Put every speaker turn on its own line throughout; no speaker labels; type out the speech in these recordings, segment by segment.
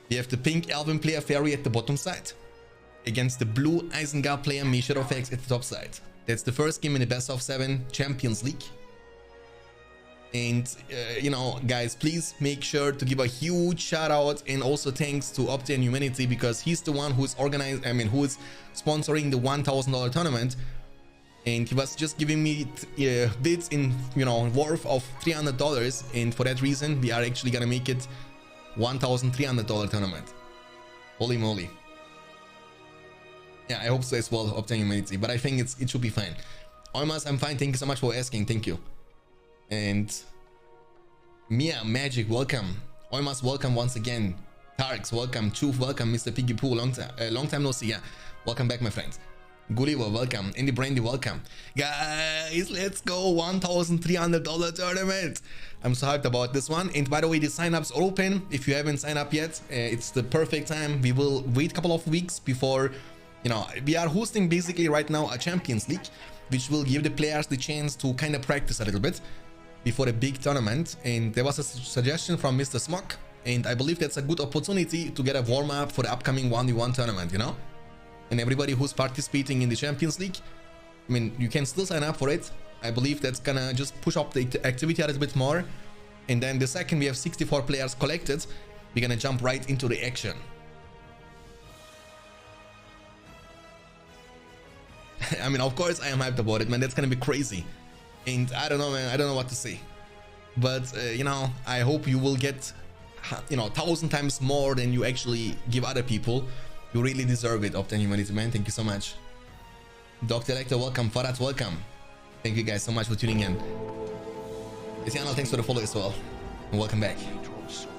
We have the pink Elven player Fairy at the bottom side against the blue Isengard player ROTWK at the top side. That's the first game in the best of 7 Champions League. And you know, guys, please make sure to give a huge shout out and also thanks to Opti and Humanity, because he's the one who's organized, who is sponsoring the $1,000 tournament, and he was just giving me bids in, you know, worth of $300, and for that reason we are actually gonna make it $1,300 tournament. Holy moly. Yeah, I hope so as well, Opti and Humanity, but I think it should be fine. Almost, I'm fine, thank you so much for asking, thank you. And Mia Magic, welcome. Almost welcome once again. Tarks, welcome. Choof, welcome. Mr. Piggy Poo, long time no see. Yeah, welcome back, my friends. Gulliver, welcome. Andy Brandy, welcome. Guys, let's go. $1,300 tournament. I'm so hyped about this one. And by the way, the sign-ups are open. If you haven't signed up yet, it's the perfect time. We will wait a couple of weeks before, you know, we are hosting basically right now a Champions League, which will give the players the chance to kind of practice a little bit before a big tournament. And there was a suggestion from Mr. Smock, and I believe that's a good opportunity to get a warm-up for the upcoming 1v1 tournament, you know. And everybody who's participating in the Champions League, I mean, you can still sign up for it. I believe that's gonna just push up the activity a little bit more. And then the second we have 64 players collected, we're gonna jump right into the action. I mean, of course I am hyped about it, man. That's gonna be crazy. And I don't know, man, I don't know what to say, but you know, I hope you will get, you know, 1,000 times more than you actually give other people. You really deserve it, Opti and Humanity, man. Thank you so much. Dr. Lecter, welcome. Farad, welcome. Thank you guys so much for tuning in. Etiano, thanks for the follow as well, and welcome back.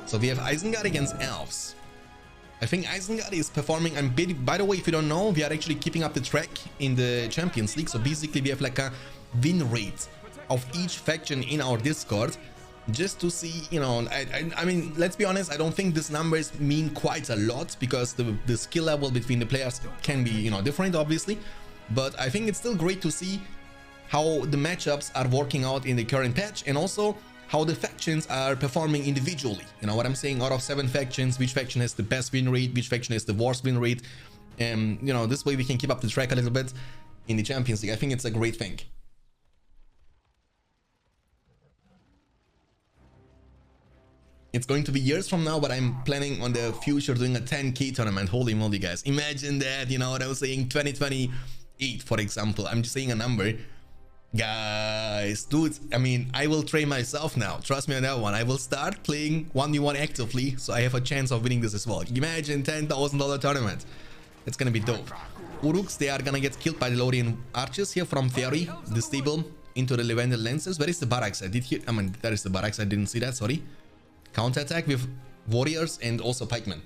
So we have Isengard against Elves. I think Isengard is performing, and by the way, if you don't know, we are actually keeping up the track in the Champions League. So basically we have like a win rate of each faction in our Discord, just to see, you know, I mean, let's be honest, I don't think these numbers mean quite a lot, because the skill level between the players can be, you know, different obviously, but I think it's still great to see how the matchups are working out in the current patch, and also how the factions are performing individually. You know what I'm saying? Out of 7 factions, which faction has the best win rate, which faction has the worst win rate, and you know, this way we can keep up the track a little bit in the Champions League. I think it's a great thing. It's going to be years from now, but I'm planning on the future doing a 10k tournament. Holy moly, guys. Imagine that, you know what I was saying, 2028, for example. I'm just saying a number. Guys, dude, I mean, I will train myself now. Trust me on that one. I will start playing 1v1 actively, so I have a chance of winning this as well. Imagine $10,000 tournament. It's gonna be dope. Uruks, they are gonna get killed by the Lorien archers here from Fairy, the stable, into the Levendel Lancers. Where is the barracks? I mean, there is the barracks. I didn't see that, sorry. Counter-attack with warriors and also pikemen.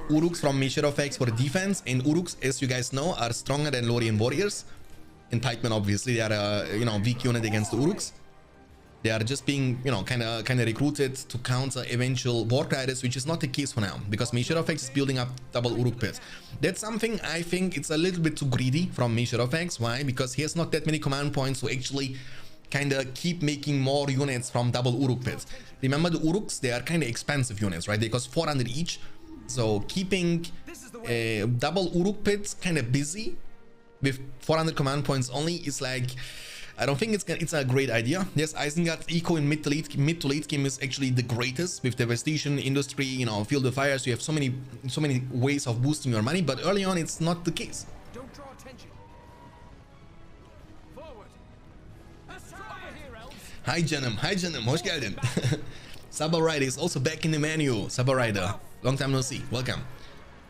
Uruks from ROTWK for the defense, and Uruks, as you guys know, are stronger than Lorien warriors. And pikemen, obviously, they are you know, weak unit against the Uruks. They are just being, you know, kind of recruited to counter eventual Warg Riders, which is not the case for now, because ROTWK is building up double Uruk pits. That's something I think it's a little bit too greedy from ROTWK. Why? Because he has not that many command points to actually kind of keep making more units from double Uruk pits. Remember, the Uruks, they are kind of expensive units, right? They cost 400 each. So keeping double Uruk pits kind of busy with 400 command points only is like, I don't think it's a great idea. Yes, Isengard's eco in mid to late game is actually the greatest with devastation, industry, you know, field of fires. You have so many ways of boosting your money, but early on it's not the case.
Don't draw attention. Forward.
Hi Janum, hoş geldin. Sabah Rider is also back in the menu. Sabah Rider, long time no see, welcome.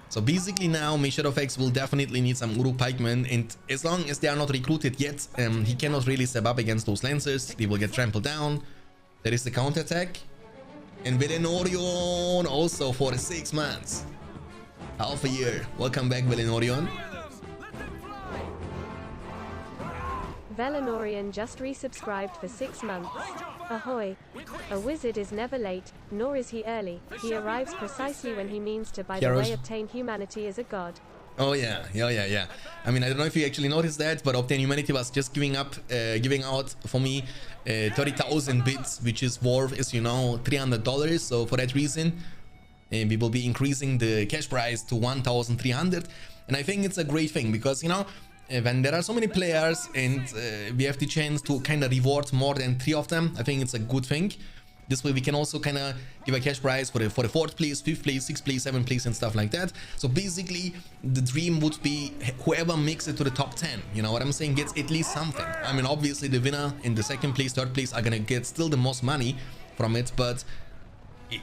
So basically now ROTWK will definitely need some Uruk pikemen, and as long as they are not recruited yet, he cannot really step up against those lancers. They will get trampled down. There is the counter-attack. And Velenorion also for 6 months. Half a year. Welcome back, Velenorion.
Velenorion just resubscribed for 6 months. Ahoy! A wizard is never late, nor is he early. He arrives precisely when he means to. By the way, obtain humanity as a god.
Oh yeah, yeah. I mean, I don't know if you actually noticed that, but Obtain Humanity was just giving out for me 30,000 bits, which is worth, as you know, $300. So for that reason, we will be increasing the cash prize to 1,300, and I think it's a great thing because, you know, when there are so many players and we have the chance to kind of reward more than 3 of them, I think it's a good thing. This way we can also kind of give a cash prize for the 4th place, 5th place, 6th place, 7th place and stuff like that. So basically the dream would be whoever makes it to the top 10, you know what I'm saying, gets at least something. I mean, obviously the winner in the 2nd place, 3rd place are gonna get still the most money from it, but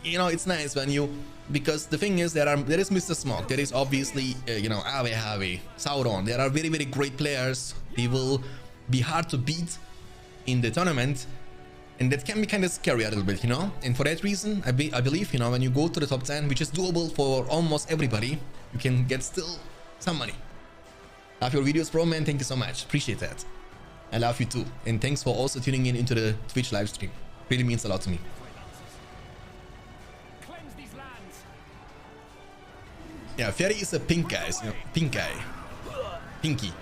you know, it's nice when you, because the thing is, there is Mr. Smoke, there is obviously you know, Ave, Sauron. There are very great players. They will be hard to beat in the tournament, and that can be kind of scary a little bit, you know. And for that reason, I believe, you know, when you go to the top 10, which is doable for almost everybody, you can get still some money. Love your videos, bro, man. Thank you so much. Appreciate that. I love you too, and thanks for also tuning in into the Twitch live stream. Really means a lot to me. Yeah, Fairy is a pink guy, you know, pink guy. Pinky.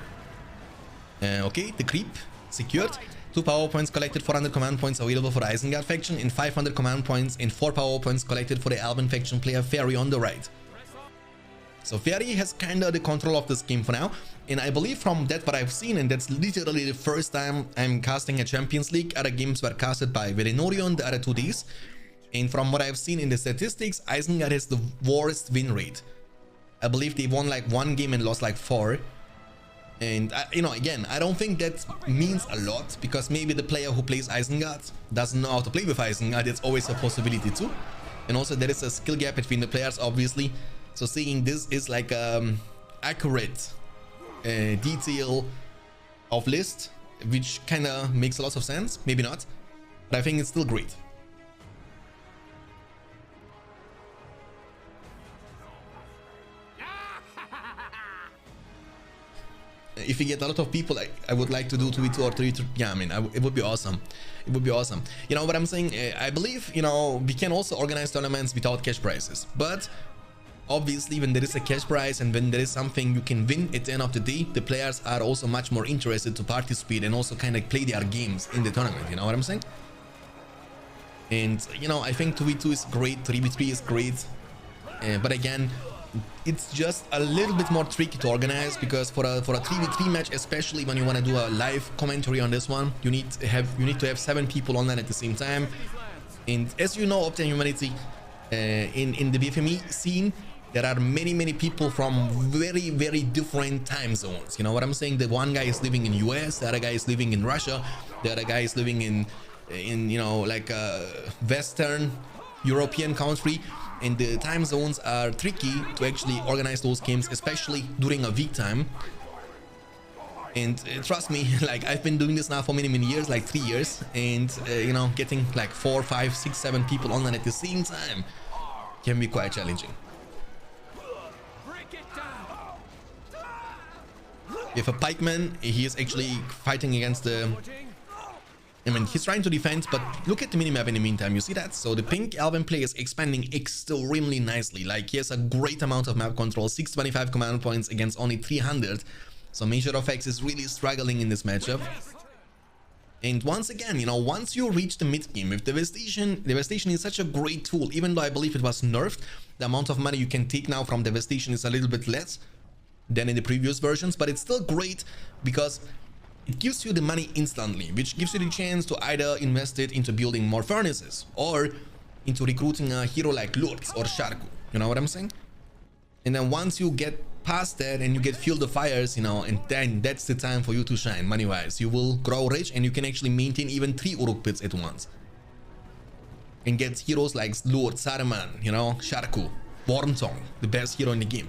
Okay, the creep secured. 2 power points collected, 400 command points available for the Isengard faction, and 500 command points and 4 power points collected for the Elven faction player Fairy on the right. So Fairy has kinda the control of this game for now, and I believe from that what I've seen, and that's literally the first time I'm casting a Champions League. Other games were casted by Verenorion the other 2 days, and from what I've seen in the statistics, Isengard has the worst win rate. I believe they won like 1 game and lost like 4. And you know, again, I don't think that means a lot, because maybe the player who plays Isengard doesn't know how to play with Isengard. It's always a possibility too. And also there is a skill gap between the players, obviously. So seeing this is like accurate detail of list, which kind of makes a lot of sense. Maybe not, but I think it's still great. If we get a lot of people, I would like to do 2v2 or 3v3. Yeah, I mean, it would be awesome. It would be awesome. You know what I'm saying? I believe, you know, we can also organize tournaments without cash prizes. But obviously, when there is a cash prize and when there is something you can win at the end of the day, the players are also much more interested to participate and also kind of play their games in the tournament. You know what I'm saying? And, you know, I think 2v2 is great, 3v3 is great. But again, it's just a little bit more tricky to organize, because for a 3v3 match, especially when you want to do a live commentary on this one, you need to have 7 people online at the same time. And as you know, Obtain Humanity, in the BFME scene, there are many people from very different time zones. You know what I'm saying? The one guy is living in US, the other guy is living in Russia, the other guy is living in you know, like a Western European country. And the time zones are tricky to actually organize those games, especially during a week time. And trust me, like, I've been doing this now for many years, like 3 years, and you know, getting like 4, 5, 6, 7 people online at the same time can be quite challenging. If a pikeman, he is actually fighting against the, I mean, he's trying to defend, but look at the minimap in the meantime. You see that? So the pink Elven player is expanding extremely nicely. Like, he has a great amount of map control, 625 command points against only 300. So Measure of X is really struggling in this matchup. And once again, you know, once you reach the mid game with Devastation, Devastation is such a great tool. Even though I believe it was nerfed, the amount of money you can take now from Devastation is a little bit less than in the previous versions, but it's still great because it gives you the money instantly, which gives you the chance to either invest it into building more furnaces or into recruiting a hero like Lurks or Sharku. You know what I'm saying? And then once you get past that and you get Fuel the Fires, you know, and then that's the time for you to shine money-wise. You will grow rich and you can actually maintain even 3 Uruk pits at once. And get heroes like Lord, Saruman, you know, Sharku, Wormtongue, the best hero in the game.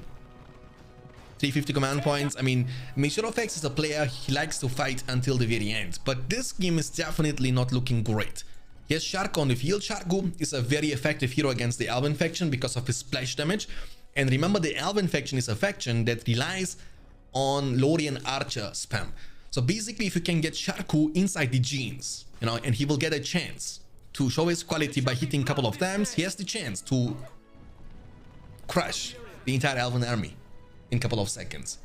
350 command points. I mean, Measure-of-X is a player, he likes to fight until the very end, but this game is definitely not looking great. He has Sharku on the field. Sharku is a very effective hero against the Elven faction because of his splash damage. And remember, the Elven faction is a faction that relies on Lorien Archer spam. So basically, if you can get Sharku inside the genes, you know, and he will get a chance to show his quality by hitting a couple of times, he has the chance to crush the entire Elven army. in a couple of seconds.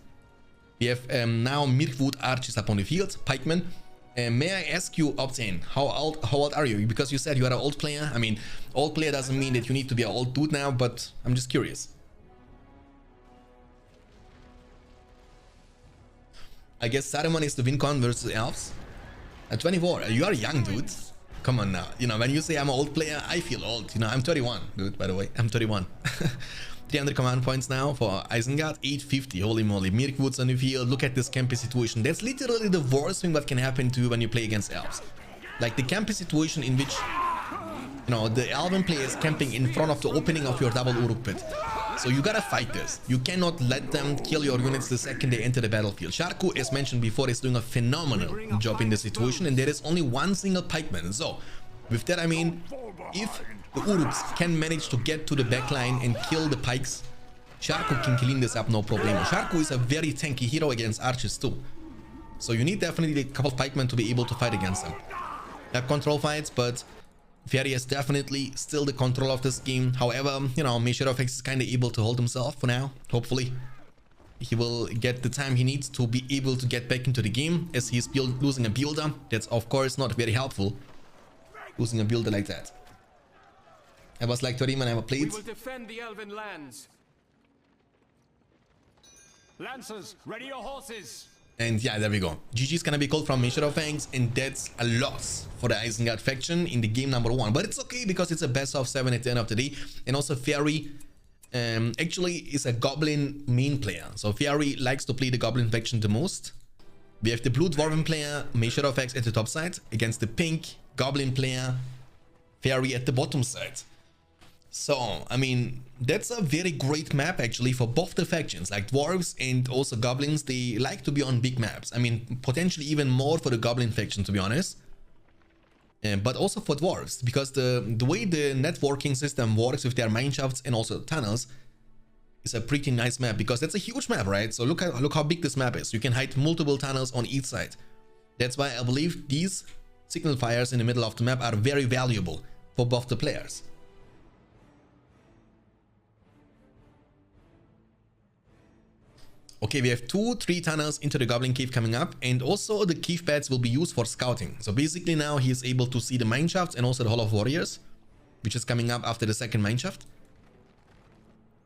We have now Mirkwood archers up on the field, pikemen. May I ask you, Optane, how old are you? Because you said you are an old player. I mean, old player doesn't mean that you need to be an old dude now, but I'm just curious. I guess Saruman is the win con versus Elves. At 24, you are a young dude. Come on now. You know, when you say I'm an old player, I feel old. You know, I'm 31, dude, by the way. I'm 31. 300 command points now for Isengard. 850, holy moly. Mirkwood's on the field. Look at this campy situation. That's literally the worst thing that can happen to you when you play against Elves. Like the campy situation in which, you know, the Elven player is camping in front of the opening of your double Uruk pit. So you gotta fight this. You cannot let them kill your units the second they enter the battlefield. Sharku, as mentioned before, is doing a phenomenal job in this situation, and there is only one single pikeman. So with that, I mean, if the Uruks can manage to get to the backline and kill the pikes, Sharku can clean this up no problem. Sharku is a very tanky hero against archers too. So you need definitely a couple of pikemen to be able to fight against them. Map control fights, but Fairy has definitely still the control of this game. However, you know, ROTWK is kind of able to hold himself for now. Hopefully, he will get the time he needs to be able to get back into the game, as he's losing a builder. That's, of course, not very helpful, losing a builder like that. I was like 30 when I played.
We will defend the Elven lands. Lancers, ready your horses.
And yeah, there we go. GG is gonna be called from ROTWK, and that's a loss for the Isengard faction in the game number 1. But it's okay because it's a best of 7 at the end of the day. And also Fairy actually is a Goblin main player. So Fairy likes to play the Goblin faction the most. We have the blue Dwarven player, ROTWK at the top side, against the pink Goblin player, Fairy at the bottom side. So, I mean, that's a very great map actually for both the factions, like Dwarves and also Goblins. They like to be on big maps. I mean, potentially even more for the Goblin faction, to be honest. But also for Dwarves, because the way the networking system works with their mineshafts and also tunnels is a pretty nice map, because that's a huge map, right? So look how big this map is. You can hide multiple tunnels on each side. That's why I believe these signal fires in the middle of the map are very valuable for both the players. Okay, we have 2-3 tunnels into the Goblin Cave coming up, and also the cave pads will be used for scouting. So basically now he is able to see the mineshafts and also the Hall of Warriors, which is coming up after the second mineshaft.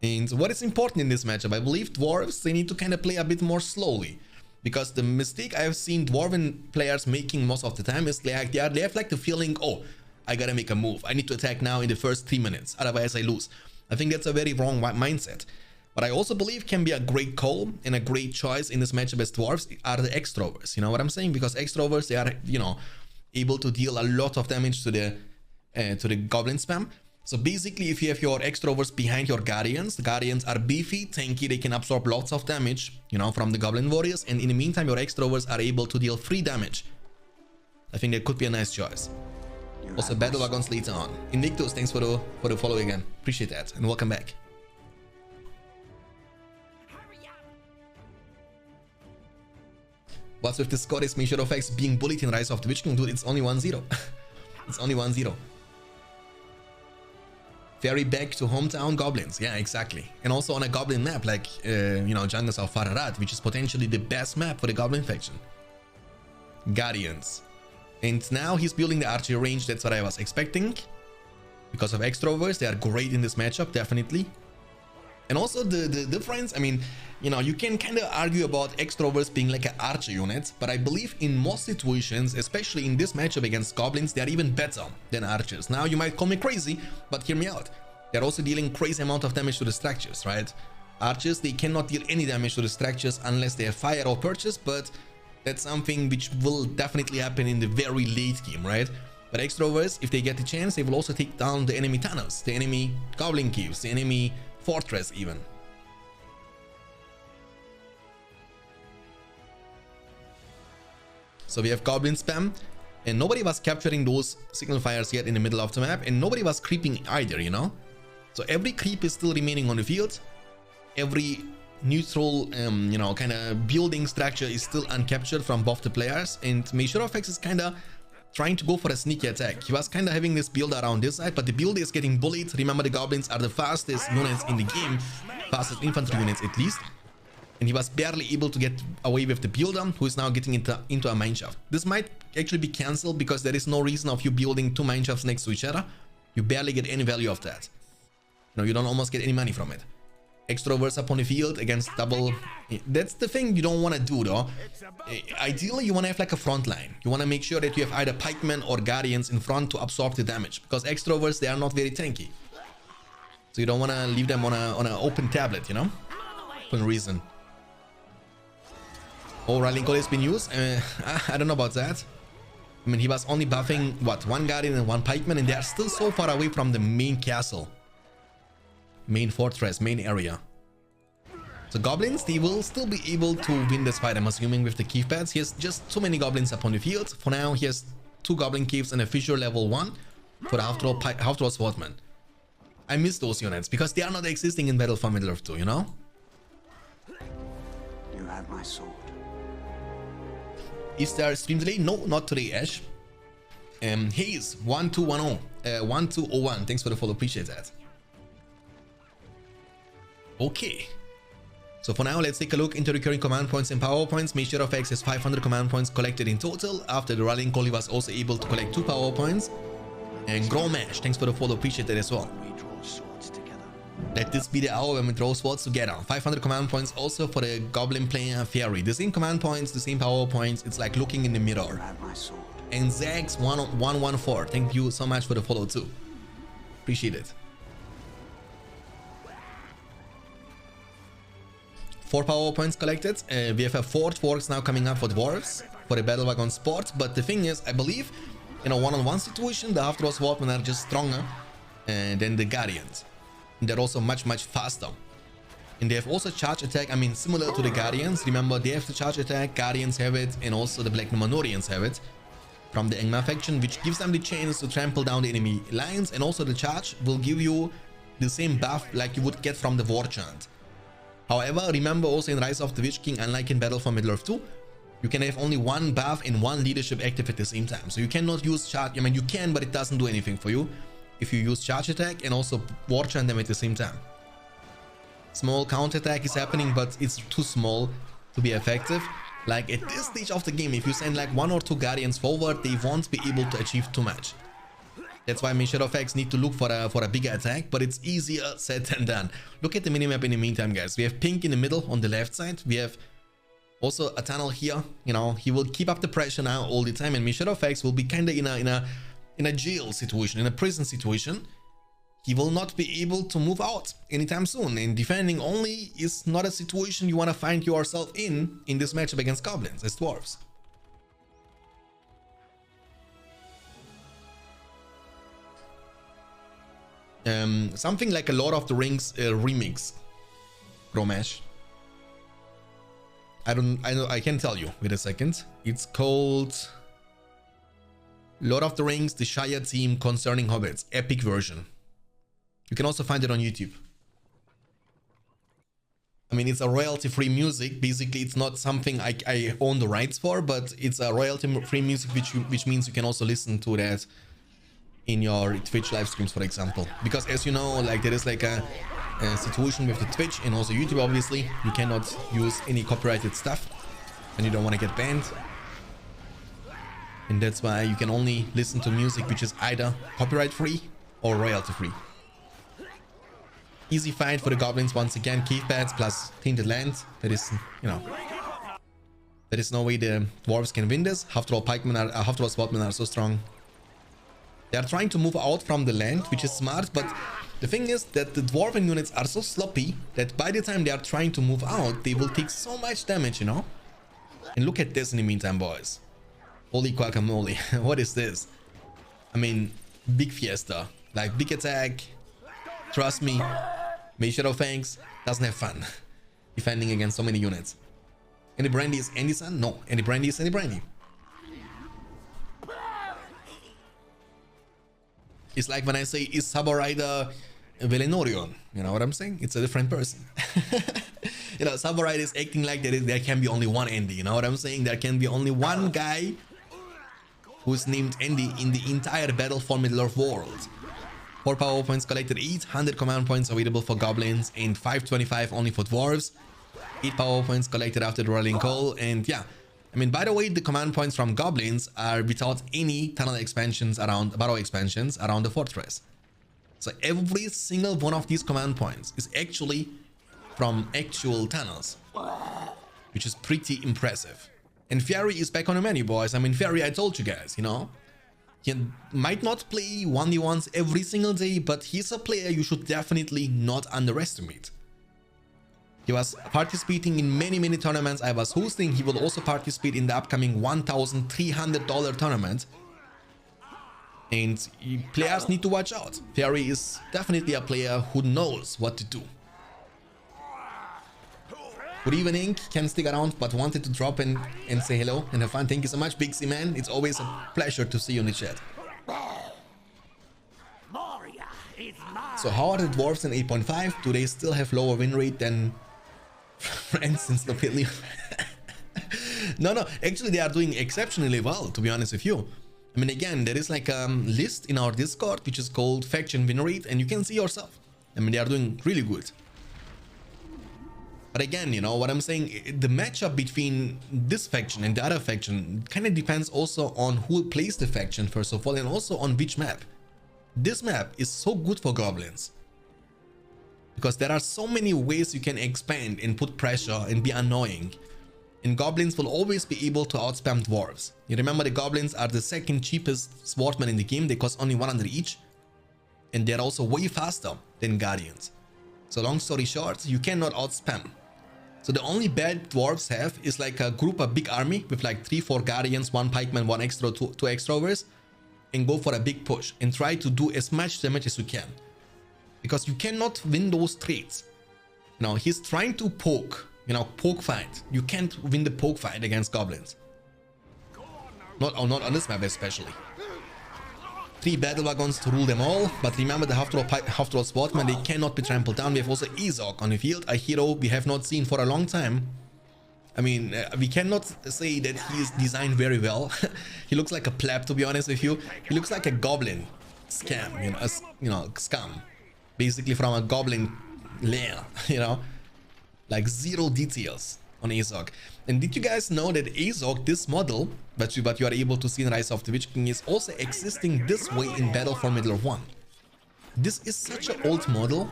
And what is important in this matchup, I believe Dwarves, they need to kind of play a bit more slowly, because the mistake I've seen Dwarven players making most of the time is like they have like the feeling, oh, I gotta make a move, I need to attack now in the first 3 minutes, otherwise I lose. I think that's a very wrong mindset. But I also believe can be a great call and a great choice in this matchup as Dwarves are the Extrovers. You know what I'm saying? Because Extrovers, they are, you know, able to deal a lot of damage to the Goblin spam. So basically, if you have your Extrovers behind your Guardians, the Guardians are beefy, tanky, they can absorb lots of damage, you know, from the Goblin Warriors. And in the meantime, your Extrovers are able to deal free damage. I think that could be a nice choice. Also, Battle Wagons later on. Invictus, thanks for the follow again. Appreciate that, and welcome back. What's with the Scottish ROTWK being bullied in Rise of the Witch King? Dude, it's only 1-0. It's only 1-0. Ferry back to hometown Goblins. Yeah, exactly. And also on a Goblin map, like, you know, Jungles of Fararat, which is potentially the best map for the Goblin faction. Guardians. And now he's building the archery range. That's what I was expecting. Because of Extrovers, they are great in this matchup, definitely. And also the difference, I mean, you know, you can kind of argue about Extrovers being like an archer unit, but I believe in most situations, especially in this matchup against Goblins, they are even better than archers. Now, you might call me crazy, but hear me out. They're also dealing crazy amount of damage to the structures, right? Archers, they cannot deal any damage to the structures unless they have fire or purchase, but that's something which will definitely happen in the very late game, right? But Extrovers, if they get the chance, they will also take down the enemy tunnels, the enemy Goblin Caves, the enemy fortress even. So we have Goblin spam, and nobody was capturing those signal fires yet in the middle of the map, and nobody was creeping either, you know? So every creep is still remaining on the field. Every neutral, you know, kind of building structure is still uncaptured from both the players, and ROTWK is kind of trying to go for a sneaky attack. He was kind of having this build around this side, but the build is getting bullied. Remember, the Goblins are the fastest units in the game, fastest infantry units at least. And he was barely able to get away with the builder, who is now getting into a mineshaft. This might actually be cancelled because there is no reason of you building 2 mineshafts next to each other. You barely get any value of that. You know, you don't almost get any money from it. Extroverts up on the field against double. That's the thing you don't want to do though. Ideally, you want to have like a front line. You want to make sure that you have either pikemen or guardians in front to absorb the damage, because extroverts, they are not very tanky. So you don't want to leave them on an open tablet, you know, for no reason. Oh, rallying call has been used. I don't know about that. I mean, he was only buffing what, 1 guardian and 1 pikeman, and they are still so far away from the main castle, main fortress, main area. So goblins, they will still be able to win this fight, I'm assuming, with the keep pads. He has just too many goblins upon the field. For now, he has 2 goblin keeps and a fisher level 1 for the half-throw swordsman. I miss those units because they are not existing in Battle for Middle-earth 2, you know?
You have my sword.
Is there a stream delay? No, not today, Ash. Hayes 1210, 1201. Thanks for the follow, appreciate that. Okay. So for now, let's take a look into recurring command points and power points. Major of X has 500 command points collected in total. After the rallying call, he was also able to collect 2 power points. And Gromash, thanks for the follow, appreciate that as well.
We draw swords together.
Let this be the hour when we draw swords together. 500 command points also for the goblin player Fairy. The same command points, the same power points. It's like looking in the mirror.
You have my sword.
And Zags 114, thank you so much for the follow too. Appreciate it. 4 power points collected. We have a 4 forks now coming up for Dwarves for the Battle Wagon Sport. But the thing is, I believe in a one-on-one situation, the half-throw swordsmen are just stronger than the Guardians. And they're also much faster. And they have also charge attack. I mean, similar to the Guardians. Remember, they have the charge attack, Guardians have it, and also the Black Numenorians have it from the Angmar faction, which gives them the chance to trample down the enemy lines. And also the charge will give you the same buff like you would get from the War Chant. However, remember also in Rise of the Witch King, unlike in Battle for Middle-earth 2, you can have only 1 buff and 1 leadership active at the same time. So you cannot use charge. I mean, you can, but it doesn't do anything for you if you use charge attack and also War Chant them at the same time. Small counter attack is happening, but it's too small to be effective. Like at this stage of the game, if you send like 1 or 2 Guardians forward, they won't be able to achieve too much. That's why Shadow Effects need to look for a bigger attack, but it's easier said than done. Look at the minimap in the meantime, guys. We have Pink in the middle on the left side. We have also a tunnel here. You know, he will keep up the pressure now all the time, and Shadow Effects will be kind of in a jail situation, in a prison situation. He will not be able to move out anytime soon, and defending only is not a situation you want to find yourself in this matchup against Goblins as Dwarves. Something like a Lord of the Rings remix, Romesh. I can tell you. Wait a second. It's called Lord of the Rings, the Shire Team Concerning Hobbits, epic version. You can also find it on YouTube. I mean, it's a royalty-free music. Basically, it's not something I own the rights for, but it's a royalty-free music, which means you can also listen to that in your Twitch live streams, for example. Because as you know, like there is like a situation with the Twitch and also YouTube, obviously. You cannot use any copyrighted stuff and you don't want to get banned. And that's why you can only listen to music which is either copyright-free or royalty-free. Easy fight for the Goblins once again. Cave pads plus Tainted Land. That is, you know, there is no way the Dwarves can win this. Half-throw Swordmen are so strong. They are trying to move out from the land, which is smart, but the thing is that the Dwarven units are so sloppy that by the time they are trying to move out, they will take so much damage, you know? And look at this in the meantime, boys. Holy guacamole. What is this? I mean, big fiesta. Like, big attack. Trust me, Shadow Fangs doesn't have fun defending against so many units. Any Brandy is Andy-san? No. Any Brandy is any Brandy. It's like when I say, is Saborida Velenorion? You know what I'm saying? It's a different person. You know, Saborida is acting like there can be only one Andy. You know what I'm saying? There can be only one guy who's named Andy in the entire Battle for Middle-earth world. 4 power points collected, 800 command points available for Goblins, and 525 only for Dwarves. 8 power points collected after the rolling call. And yeah, I mean, by the way, the command points from Goblins are without any tunnel expansions around, battle expansions around the fortress. So every single one of these command points is actually from actual tunnels, which is pretty impressive. And Fairy is back on the menu, boys. I mean, Fairy, I told you guys, you know, he might not play 1v1s every single day, but he's a player you should definitely not underestimate. He was participating in many tournaments I was hosting. He will also participate in the upcoming $1,300 tournament. And players need to watch out. Fairy is definitely a player who knows what to do. Good evening, can stick around but wanted to drop in and say hello and have fun. Thank you so much, Big C man. It's always a pleasure to see you in the chat. So how are the Dwarves in 8.5? Do they still have lower win rate than friends in Slovakia? No, actually they are doing exceptionally well, to be honest with you. I mean, again, there is like a list in our Discord which is called faction win rate, and you can see yourself. I mean, they are doing really good. But again, you know what I'm saying, the matchup between this faction and the other faction kind of depends also on who plays the faction first of all, and also on which map. This map is so good for Goblins because there are so many ways you can expand and put pressure and be annoying. And Goblins will always be able to outspam Dwarves. You remember the Goblins are the second cheapest swordmen in the game. They cost only 100 each. And they're also way faster than Guardians. So long story short, you cannot outspam. So the only bad Dwarves have is like a group, a big army with like 3-4 Guardians, 1 Pikeman, 1 extra, 2 extrovers, and go for a big push and try to do as much damage as you can. Because you cannot win those trades. Now he's trying to poke, you know, poke fight. You can't win the poke fight against Goblins. Not on this map especially. 3 battle wagons to rule them all, but remember the half-troll sportsmen, they cannot be trampled down. We have also Isengard on the field, a hero we have not seen for a long time. I mean, we cannot say that he is designed very well. He looks like a pleb, to be honest with you. He looks like a goblin scam, scum, basically from a goblin lair, you know, like zero details on Isengard. And did you guys know that Isengard, this model, but you are able to see in Rise of the Witch King, is also existing this way in Battle for Middle-earth 1. This is such an old model.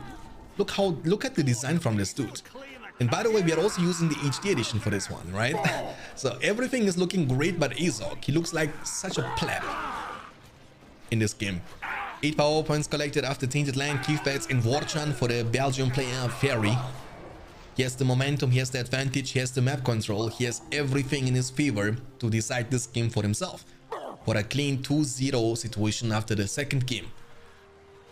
Look at the design from this dude. And by the way, we are also using the HD edition for this one, right? So everything is looking great, but Isengard, he looks like such a pleb in this game. 8 power points collected after Tainted Land, Keith Bats, and Warchan for the Belgian player Fairy. He has the momentum, he has the advantage, he has the map control, he has everything in his favor to decide this game for himself. For a clean 2-0 situation after the second game.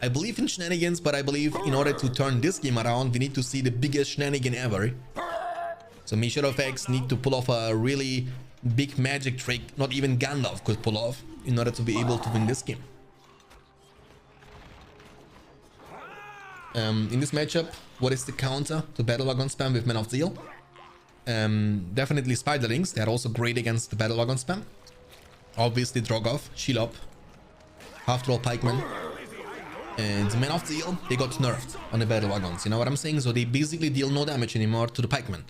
I believe in shenanigans, but I believe in order to turn this game around, we need to see the biggest shenanigan ever. So ROTWK need to pull off a really big magic trick not even Gandalf could pull off in order to be able to win this game. In this matchup, what is the counter to Battle Wagon spam with Men of Steel? Definitely Spiderlings. They're also great against the Battle Wagon spam. Obviously Drogoth, Shelob, Half-Troll Pikeman, and Men of Steel. They got nerfed on the Battle Wagons. You know what I'm saying? So they basically deal no damage anymore to the Pikeman.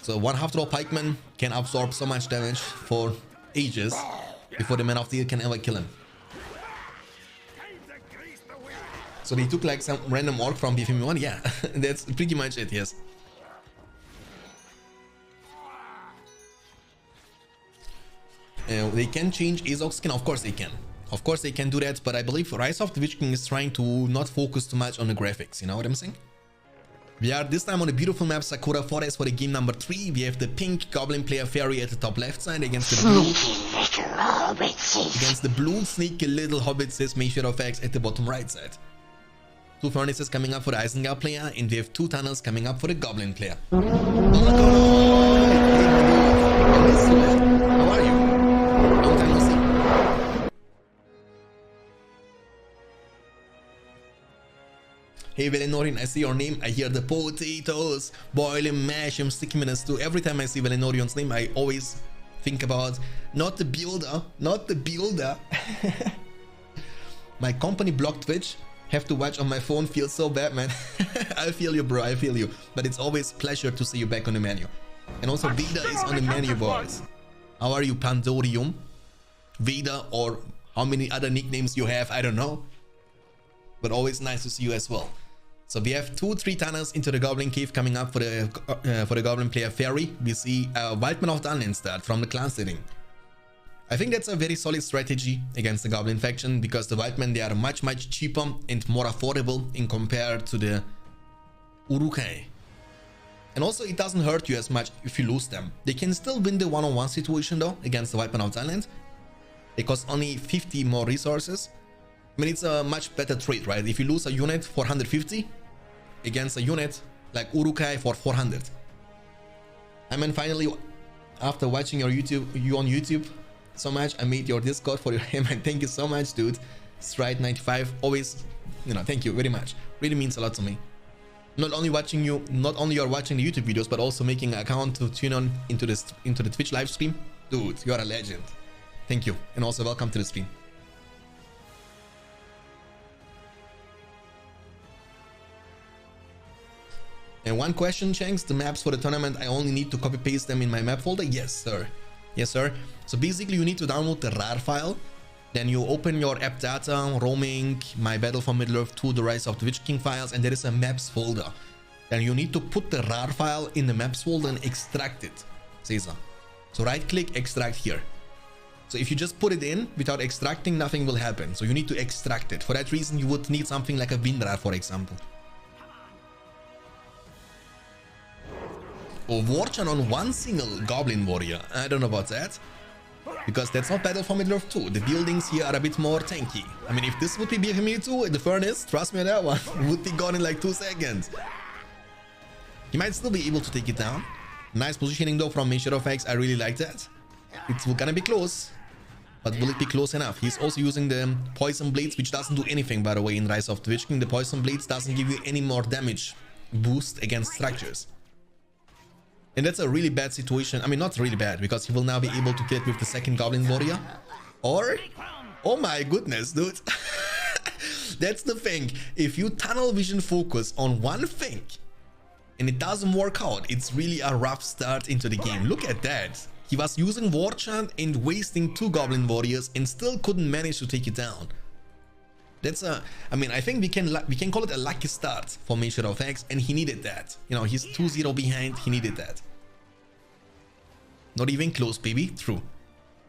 So one Half-Troll Pikeman can absorb so much damage for ages before the Men of Steel can ever kill him. So they took like some random orc from BFME 1, yeah, that's pretty much it, yes. They can change Azog's skin, of course they can. Of course they can do that, but I believe Rise of the Witch King is trying to not focus too much on the graphics, you know what I'm saying? We are this time on a beautiful map, Sakura Forest, for the game number 3. We have the pink Goblin player Fairy at the top left side against the blue sneaky little hobbit says ROTWK at the bottom right side. 2 furnaces coming up for the Isengard player, and we have 2 tunnels coming up for the Goblin player. Oh my god! Hey, my dude. How are you? Long time no see. Hey Valinorian, I see your name, I hear the potatoes, boil him, mash him, stick him in a stew. Every time I see Valinorian's name, I always think about, not the builder. My company blocked Twitch, Have to watch on my phone, feels so bad, man. I feel you, bro, I feel you. But it's always pleasure to see you back on the menu. And also Veda is on the menu, boys. How are you, Pandorium? Veda, or how many other nicknames you have, I don't know. But always nice to see you as well. So we have 2-3 tunnels into the Goblin Cave coming up for the Goblin player Fairy. We see Wildman of Dunland start from the clan setting. I think that's a very solid strategy against the Goblin faction, because the Wildmen, they are much cheaper and more affordable in compared to the ROTWK. And also it doesn't hurt you as much if you lose them. They can still win the one-on-one situation though against the Wildman of Dunland. They cost only 50 more resources. I mean, it's a much better trade, right? If you lose a unit for 150 against a unit like ROTWK for 400. I mean, finally, after watching you on YouTube so much, I made your Discord for your him, and thank you so much, dude. Stride95, always, you know, thank you very much. Really means a lot to me. Not only you're watching the YouTube videos, but also making an account to tune on into the Twitch live stream. Dude, you're a legend. Thank you, and also welcome to the stream. And one question, Shanks, the maps for the tournament, I only need to copy paste them in my map folder? Yes, sir. Yes, sir. So basically you need to download the RAR file. Then you open your app data, roaming, my Battle for Middle-earth 2, the Rise of the Witch King files, and there is a maps folder. Then you need to put the RAR file in the maps folder and extract it, Caesar. So right click, extract here. So if you just put it in without extracting, nothing will happen. So you need to extract it. For that reason, you would need something like a WinRAR, for example. Or Warchan on one single Goblin Warrior. I don't know about that. Because that's not Battle for Middle-earth 2. The buildings here are a bit more tanky. I mean, if this would be BFME 2, the furnace, trust me on that one, would be gone in like 2 seconds. He might still be able to take it down. Nice positioning though from ROTWK. I really like that. It's gonna be close. But will it be close enough? He's also using the Poison Blades, which doesn't do anything, by the way, in Rise of the Witch King. The Poison Blades doesn't give you any more damage boost against structures. And that's a really bad situation. I mean, not really bad, because he will now be able to get with the second Goblin Warrior. Or, oh my goodness, dude. That's the thing. If you tunnel vision focus on one thing and it doesn't work out, it's really a rough start into the game. Look at that. He was using War Chant and wasting 2 Goblin Warriors and still couldn't manage to take it down. That's I mean, I think we can call it a lucky start for ROTWK, and he needed that. You know, he's 2-0 behind, he needed that. Not even close, baby. True.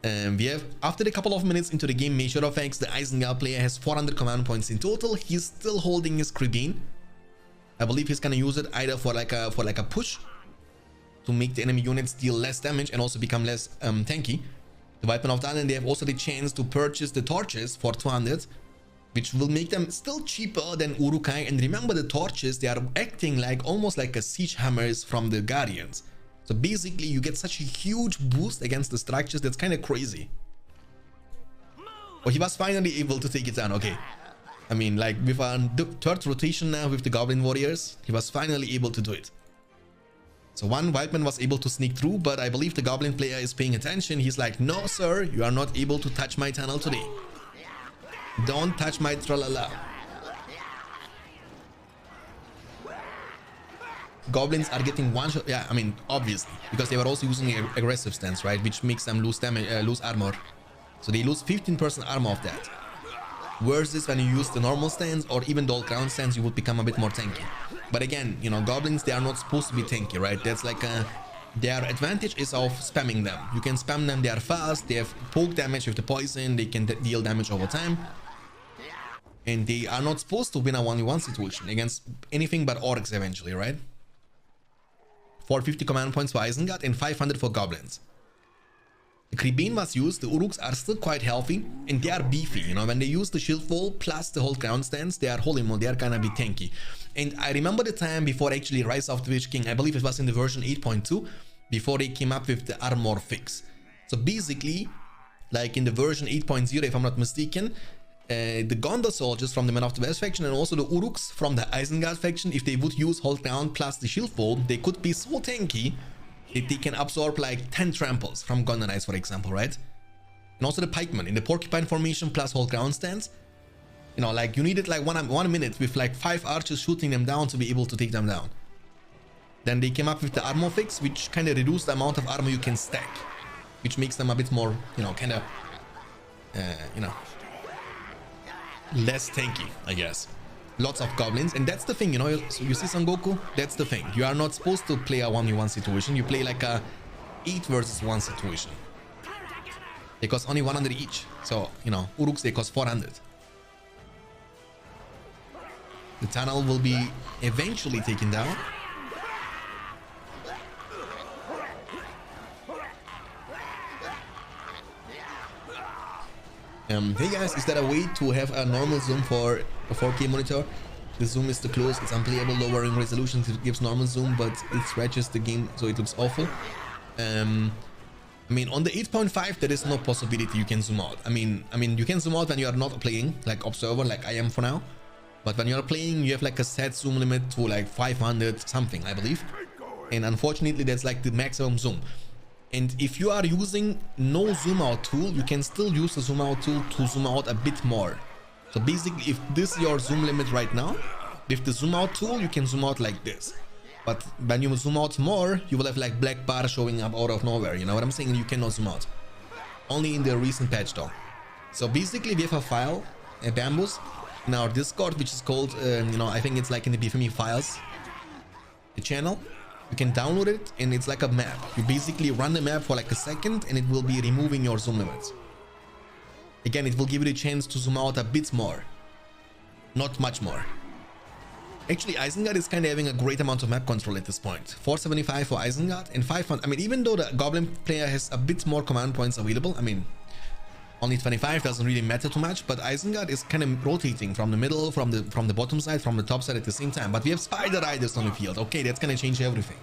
We have, after a couple of minutes into the game, ROTWK, the Isengard player, has 400 command points in total. He's still holding his Cribine. I believe he's gonna use it either for like a push to make the enemy units deal less damage and also become less tanky. The Wildman of Dunland, they have also the chance to purchase the torches for 200. Which will make them still cheaper than ROTWK. And remember, the torches, they are acting like almost like a siege hammers from the Guardians. So basically you get such a huge boost against the structures, that's kind of crazy. Oh, he was finally able to take it down. Okay, I mean, like with a third rotation now with the Goblin Warriors, he was finally able to do it. So one Wildman was able to sneak through, but I believe the Goblin player is paying attention. He's like, no sir, you are not able to touch my tunnel today. Don't touch my tralala. Goblins are getting one shot. Yeah, I mean, obviously, because they were also using an aggressive stance, right? Which makes them lose damage, lose armor. So they lose 15% armor of that. Versus when you use the normal stance or even the all ground stance, you would become a bit more tanky. But again, you know, Goblins, they are not supposed to be tanky, right? That's like their advantage is of spamming them. You can spam them, they are fast, they have poke damage with the poison, they can deal damage over time. And they are not supposed to win a 1v1 situation against anything but orcs eventually, right? 450 command points for Isengard and 500 for Goblins. The Cribine was used, the Uruks are still quite healthy and they are beefy, you know, when they use the shield wall plus the whole ground stance, they are holy mo, they are gonna be tanky. And I remember the time before actually Rise of the Witch King, I believe it was in the version 8.2, before they came up with the armor fix. So basically, like in the version 8.0, if I'm not mistaken, the Gondor soldiers from the Men of the West faction and also the Uruks from the Isengard faction, if they would use hold down plus the shield wall, they could be so tanky that they can absorb like 10 tramples from Gondor Knights, for example, right? And also the pikemen in the porcupine formation plus hold ground stance, You know, like you needed like one minute with like 5 archers shooting them down to be able to take them down. Then they came up with the armor fix, which kind of reduced the amount of armor you can stack, which makes them a bit more, you know, kind of, you know, less tanky, I guess. Lots of goblins, and that's the thing, you know. So you see Son Goku, that's the thing. You are not supposed to play a 1v1 situation. You play like a 8 versus 1 situation. They cost only 100 each. So, you know, Uruks, they cost 400. The tunnel will be eventually taken down. Hey guys, is there a way to have a normal zoom for a 4K monitor? The zoom is too close, it's unplayable, lowering resolution gives normal zoom, but it stretches the game so it looks awful. I mean, on the 8.5 there is no possibility you can zoom out. I mean you can zoom out when you are not playing, like observer, like I am for now. But when you are playing, you have like a set zoom limit to like 500 something, I believe. And unfortunately, that's like the maximum zoom. And if you are using no zoom out tool, you can still use the zoom out tool to zoom out a bit more. So basically, if this is your zoom limit right now, with the zoom out tool, you can zoom out like this. But when you zoom out more, you will have like black bar showing up out of nowhere. You know what I'm saying? You cannot zoom out. Only in the recent patch though. So basically, we have a file, a bamboos, in our Discord, which is called, you know, I think it's like in the BFME files, the channel. You can download it, and it's like a map. You basically run the map for like a second, and it will be removing your zoom limits. Again, it will give you the chance to zoom out a bit more. Not much more. Actually, Isengard is kind of having a great amount of map control at this point. 475 for Isengard and 500. I mean, even though the Goblin player has a bit more command points available, I mean, only 25 doesn't really matter too much, but Isengard is kind of rotating from the middle, from the bottom side, from the top side at the same time. But we have Spider Riders on the field. Okay, that's gonna change everything.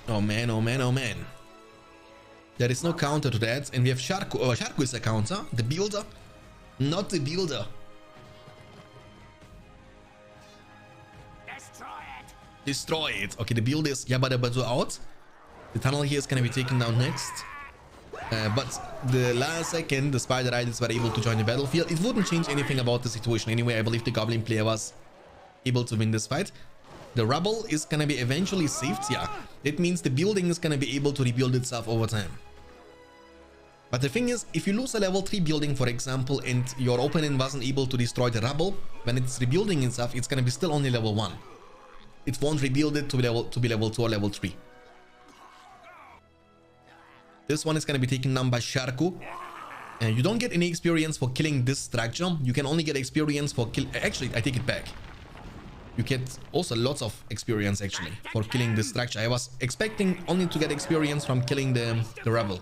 Oh man, oh man, oh man. There is no counter to that, and we have Sharku. Oh, Sharku is a counter. The builder, not the builder. Destroy it. Okay, the build is Yabba Dabba Do out. The tunnel here is going to be taken down next. But the last second, the Spider Riders were able to join the battlefield. It wouldn't change anything about the situation anyway. I believe the Goblin player was able to win this fight. The rubble is going to be eventually saved. Yeah, that means the building is going to be able to rebuild itself over time. But the thing is, if you lose a level 3 building, for example, and your opponent wasn't able to destroy the rubble, when it's rebuilding itself, it's going to be still only level 1. It won't rebuild it to be level 2 or level 3. This one is going to be taken down by Sharku. And you don't get any experience for killing this structure. You can only get experience for kill. Actually, I take it back. You get also lots of experience actually for killing this structure. I was expecting only to get experience from killing the rebel.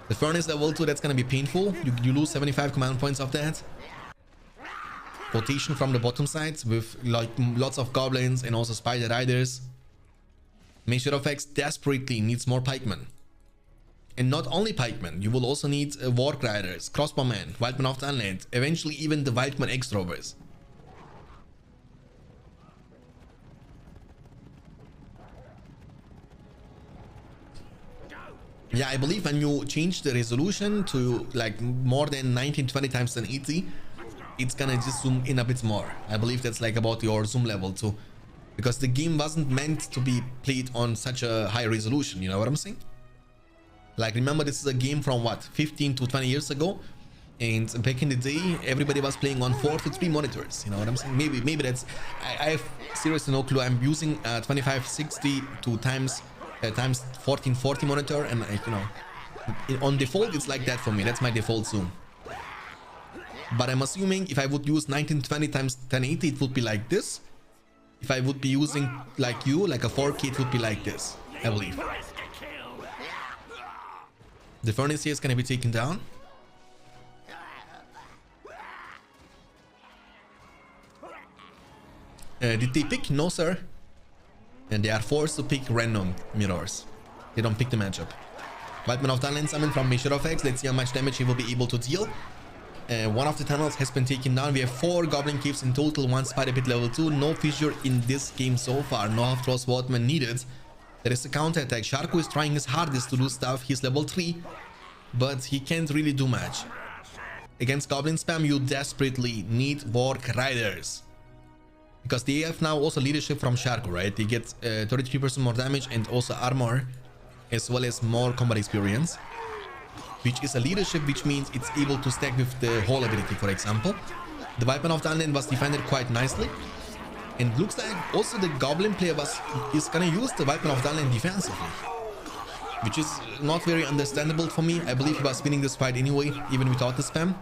The furnace level 2, that's going to be painful. You lose 75 command points of that. Rotation from the bottom side with like lots of goblins and also spider riders. Major effects desperately needs more pikemen. And not only pikemen, you will also need warg riders, crossbowmen, wildmen of the unland, eventually even the wildmen X-rovers. Yeah, I believe when you change the resolution to like more than 1920 times 1080, it's gonna just zoom in a bit more. I believe that's like about your zoom level too, because the game wasn't meant to be played on such a high resolution, you know what I'm saying? Like, remember, this is a game from what, 15 to 20 years ago, and back in the day everybody was playing on 4 to 3 monitors, you know what I'm saying? Maybe that's, I have seriously no clue. I'm using 2560 to times 1440 monitor, and you know, on default it's like that for me. That's my default zoom. But I'm assuming if I would use 1920 times 1080, it would be like this. If I would be using like you, like a 4K, it would be like this, I believe. The furnace here is going to be taken down. Did they pick? No, sir. And they are forced to pick random mirrors. They don't pick the matchup. Wildman of Talent summon from Measure of X. Let's see how much damage he will be able to deal. One of the tunnels has been taken down. We have 4 goblin caves in total, 1 spider pit level 2. No fissure in this game so far. No half-throw swordman needed. There is a counter attack. Sharko is trying his hardest to do stuff. He's level 3, but he can't really do much. Against Goblin spam, you desperately need Warg Riders. Because they have now also leadership from Sharko, right? They get 33% more damage and also armor, as well as more combat experience. Which is a leadership, which means it's able to stack with the whole ability, for example. The Weapon of the Unland was defended quite nicely. And looks like also the Goblin player is gonna use the Weapon of the Unland defensively. Which is not very understandable for me. I believe he was winning this fight anyway, even without the spam,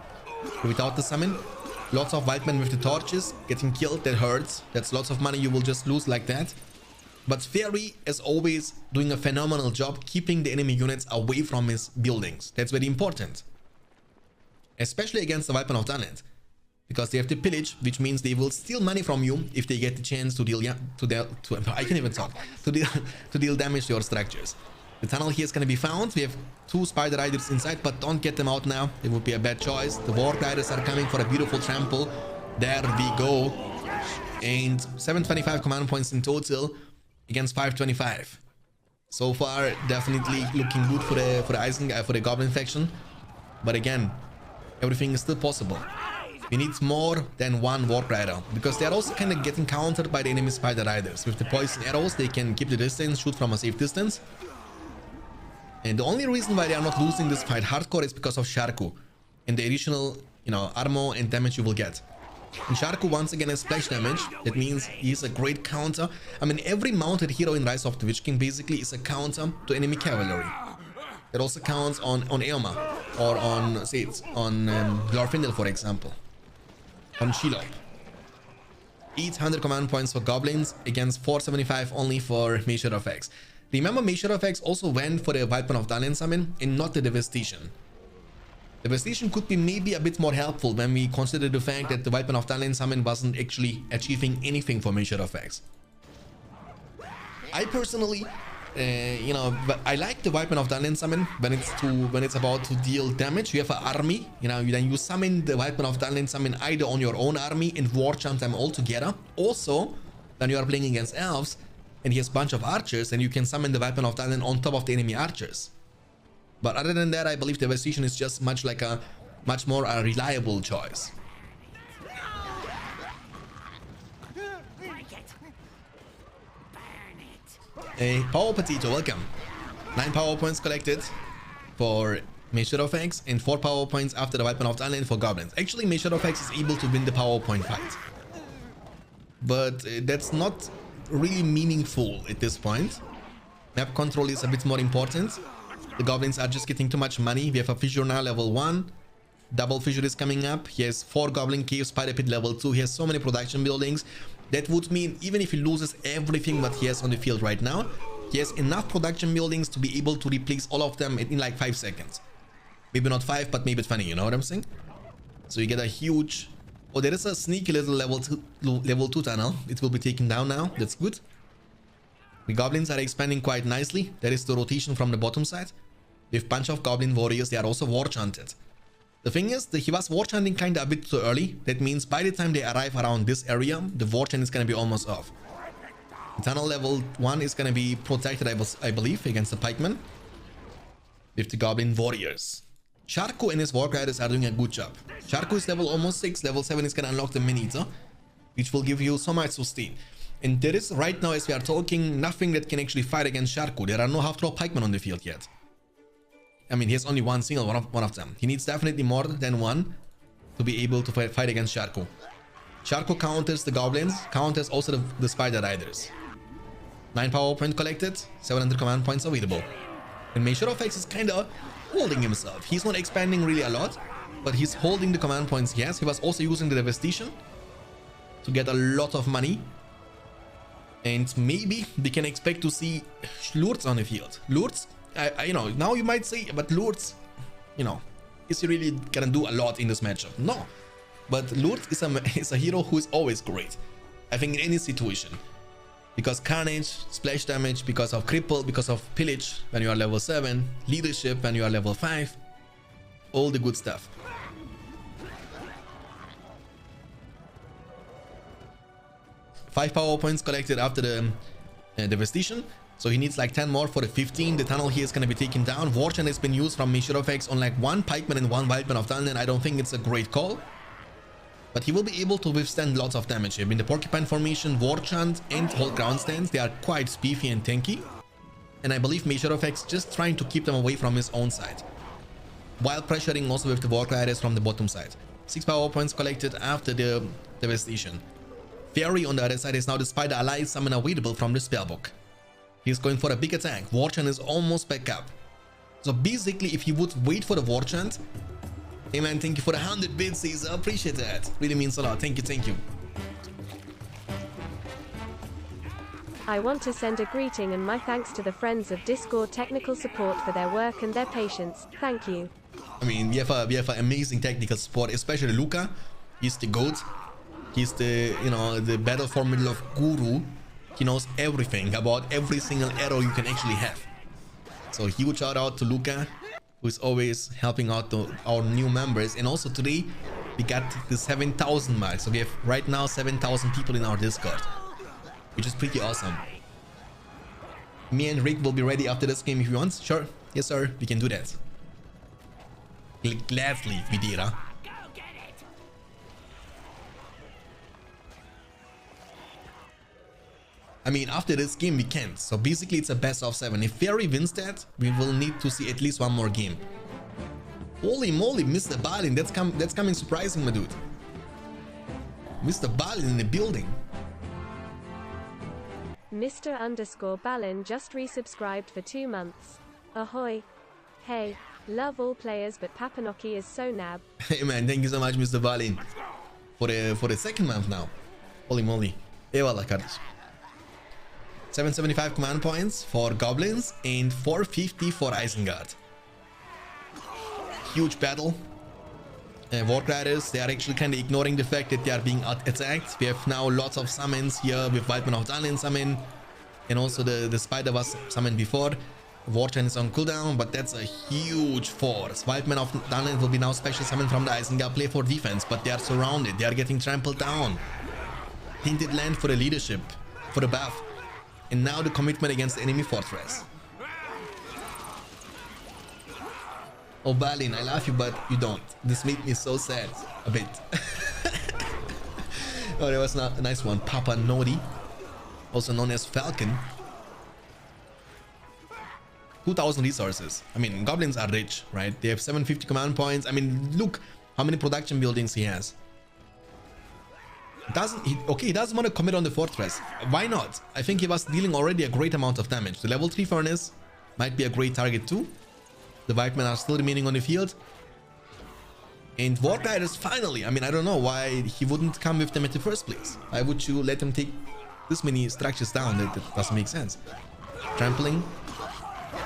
without the summon. Lots of Wildmen with the torches getting killed, that hurts. That's lots of money you will just lose like that. But Fairy, as always, doing a phenomenal job keeping the enemy units away from his buildings. That's very important. Especially against the Weapon of the Unland. Because they have the pillage, which means they will steal money from you if they get the chance to deal I can't even talk. To deal damage to your structures. The tunnel here is going to be found. We have 2 Spider Riders inside, but don't get them out now. It would be a bad choice. The Warg Riders are coming for a beautiful trample. There we go. And 725 command points in total against 525. So far, definitely looking good for the Isengard, for the Goblin faction. But again, everything is still possible. We need more than 1 Warg Rider, because they are also kind of getting countered by the enemy Spider Riders. With the poison arrows, they can keep the distance, shoot from a safe distance. And the only reason why they are not losing this fight hardcore is because of Sharko and the additional, armor and damage you will get. And Sharko once again has splash damage. That means he's a great counter. I mean, every mounted hero in Rise of the Witch King basically is a counter to enemy cavalry. It also counts on Eoma or on, say it's on Glorfindel, for example. On Shelob. 800 command points for Goblins against 475 only for Measure of X. Remember, Measure of X also went for the Weapon of the Unland summon and not the Devastation. Devastation could be maybe a bit more helpful when we consider the fact that the Weapon of the Unland summon wasn't actually achieving anything for Measure of X. I personally, but I like the Weapon of the Unland summon when it's about to deal damage. You have an army, then you summon the Weapon of the Unland summon either on your own army and war chant them all together. Also, when you are playing against Elves, and he has a bunch of archers, and you can summon the Weapon of the Unland on top of the enemy archers. But other than that, I believe Devastation is just much more a reliable choice. Hey, Power Potato, welcome. 9 power points collected for Measure of X and 4 power points after the Weapon of the Unland for Goblins. Actually, Measure of X is able to win the power point fight. But that's not really meaningful at this point. Map control is a bit more important. The Goblins are just getting too much money. We have a Fissure now, level 1. Double Fissure is coming up. He has 4 Goblin Caves, Spider Pit level 2. He has so many production buildings. That would mean even if he loses everything that he has on the field right now, he has enough production buildings to be able to replace all of them in like 5 seconds. Maybe not 5, but maybe 20, you know what I'm saying? So you get a huge... Oh, there is a sneaky little level 2 tunnel. It will be taken down now. That's good. The Goblins are expanding quite nicely. There is the rotation from the bottom side. With a bunch of Goblin warriors, they are also war chanted. The thing is, he was war chanting kinda a bit too early. That means by the time they arrive around this area, the war chant is gonna be almost off. The tunnel level 1 is gonna be protected, I believe, against the pikemen. With the Goblin warriors. Sharko and his Warg Riders are doing a good job. Sharko is level almost 6. Level 7 is gonna unlock the Mini-Eater, which will give you so much sustain. And there is, right now as we are talking, nothing that can actually fight against Sharko. There are no half-draw pikemen on the field yet. I mean, he has only one single one of them. He needs definitely more than one to be able to fight against Sharko. Sharko counters the Goblins, counters also the Spider Riders. 9 power point collected, 700 command points available. And Measure of X is kinda holding himself. He's not expanding really a lot, but he's holding the command points he has. He was also using the Devastation to get a lot of money. And maybe we can expect to see Lourdes on the field. Lourdes, now you might say, but Lourdes, is he really gonna do a lot in this matchup? No. But Lourdes is a hero who is always great, I think, in any situation. Because Carnage, splash damage, because of Cripple, because of Pillage when you are level 7, Leadership when you are level 5, all the good stuff. Five power points collected after the Devastation. So he needs like 10 more for the 15. The tunnel here is going to be taken down. Warchant has been used from Mishirofex on like one pikeman and one wildman of Dunland. I don't think it's a great call, but he will be able to withstand lots of damage. I mean, the Porcupine Formation, Warchant, and Hold Ground Stance, they are quite spiffy and tanky. And I believe Mishirofex just trying to keep them away from his own side, while pressuring also with the War Riders from the bottom side. 6 power points collected after the devastation. Fairy on the other side is now the Spider Ally summon available from the spellbook. He's going for a big attack. Warchant is almost back up. So basically, if you would wait for the Warchant... Hey man, thank you for the 100 bits, Caesar. Appreciate that. Really means a lot. Thank you, thank you.
I want to send a greeting and my thanks to the friends of Discord technical support for their work and their patience. Thank you.
I mean, we have an amazing technical support, especially Luca. He's the GOAT. He's the, you know, the battle formula of guru. He knows everything about every single arrow you can actually have. So huge shout out to Luca, who is always helping out our new members. And also today we got the 7,000 mark. So we have right now 7,000 people in our Discord, which is pretty awesome. Me and Rick will be ready after this game if you want. Sure. Yes, sir. We can do that. Gladly, we did, huh? I mean, after this game we can't. So basically it's a best of 7. If Fairy wins that, we will need to see at least one more game. Holy moly, Mr. Balin, that's coming surprising, my dude. Mr. Balin in the building.
Mr_Balin just resubscribed for 2 months. Ahoy. Hey, love all players but Papanoki is so nab.
Hey man, thank you so much, Mr. Balin. For the second month now. Holy moly. Eyvallah kardeş. 775 command points for Goblins and 450 for Isengard. Huge battle. War Riders, they are actually kind of ignoring the fact that they are being attacked. We have now lots of summons here with Wildman of Dunland summon, and also the Spider was summoned before. Warchant is on cooldown, but that's a huge force. Wildman of Dunland will be now special summoned from the Isengard play for defense, but they are surrounded. They are getting trampled down. Hinted land for the leadership, for the buff. And now the commitment against the enemy fortress. Oh Balin, I love you, but you don't. This made me so sad. A bit. Oh, that was a nice one. Papa Nodi, also known as Falcon. 2,000 resources. I mean, Goblins are rich, right? They have 750 command points. I mean, look how many production buildings he has. He doesn't want to commit on the fortress. Why not? I think he was dealing already a great amount of damage. The level 3 furnace might be a great target too. The Whitemen are still remaining on the field. And War Riders finally, I mean, I don't know why he wouldn't come with them at the first place. Why would you let him take this many structures down? That doesn't make sense. Trampling.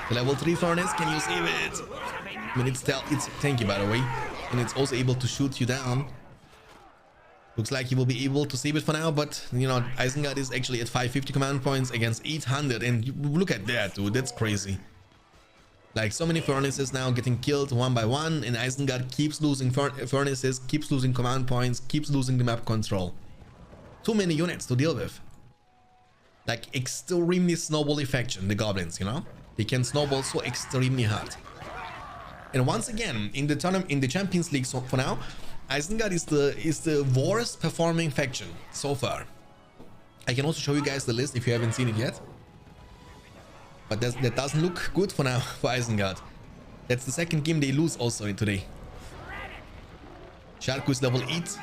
The level 3 furnace, can you save it? I mean, it's tanky, by the way. And it's also able to shoot you down. Looks like he will be able to save it for now, but, you know, Isengard is actually at 550 command points against 800. And look at that, dude. That's crazy. Like, so many furnaces now getting killed one by one, and Isengard keeps losing furnaces, keeps losing command points, keeps losing the map control. Too many units to deal with. Like, extremely snowbally faction, the Goblins, you know? They can snowball so extremely hard. And once again, in the tournament, in the Champions League, so for now, Isengard is the worst performing faction so far. I can also show you guys the list if you haven't seen it yet. But that doesn't look good for now for Isengard. That's the second game they lose also today. Sharku is level 8.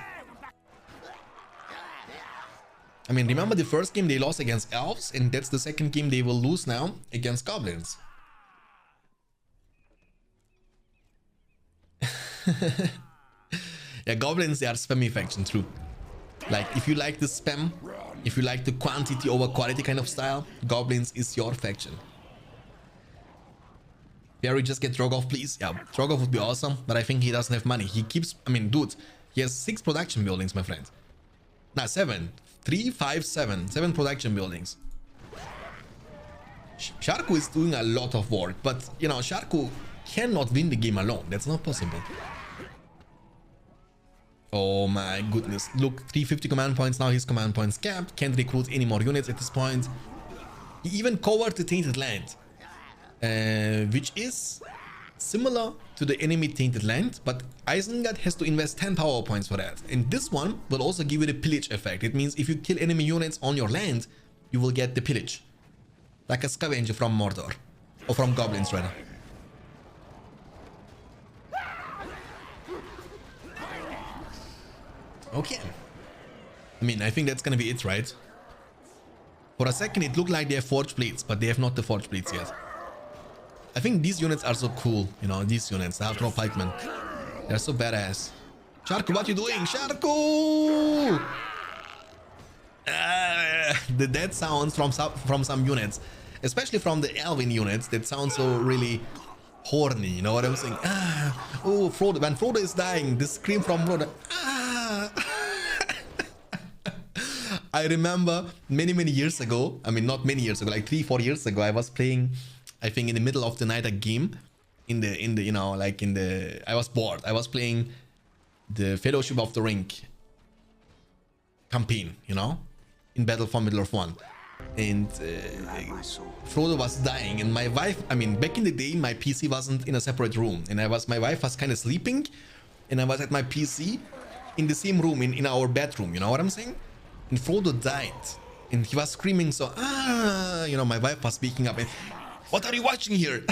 I mean, remember the first game they lost against Elves, and that's the second game they will lose now against Goblins. Yeah, Goblins, they are spammy faction, true. Like, if you like the spam, if you like the quantity over quality kind of style, Goblins is your faction. Barry, just get Drogoff, please. Yeah, Drogoff would be awesome, but I think he doesn't have money. He keeps, I mean, dude, he has 6 production buildings, my friend. Nah, 7. 3, 5, 7. 7 production buildings. Sharku is doing a lot of work, but, you know, Sharku cannot win the game alone. That's not possible. Oh my goodness. Look, 350 command points now. His command points capped. Can't recruit any more units at this point. He even covered the Tainted Land, which is similar to the enemy Tainted Land, but Isengard has to invest 10 power points for that. And this one will also give you the pillage effect. It means if you kill enemy units on your land, you will get the pillage. Like a scavenger from Mordor. Or from Goblins, rather. Okay. I mean, I think that's gonna be it, right? For a second, it looked like they have Forge Blades, but they have not the Forge Blades yet. I think these units are so cool, you know, these units, the Half-Draw Pikemen. They're so badass. Sharku, what you doing? Sharku! The dead sounds from some units, especially from the Elven units, that sound so really horny, you know what I'm saying? Oh, Frodo, when Frodo is dying, the scream from Frodo. I remember many years ago, I mean not many years ago, like 3-4 years ago, I was playing, I think in the middle of the night, a game in the you know, like in the, I was bored. I was playing the Fellowship of the Ring campaign, you know, in Battle for Middle-earth 1. And Frodo was dying, and my wife, I mean, back in the day, my PC wasn't in a separate room, and my wife was kind of sleeping, and I was at my PC in the same room, in our bedroom, you know what I'm saying? And Frodo died, and he was screaming, so, you know, my wife was speaking up, and, what are you watching here?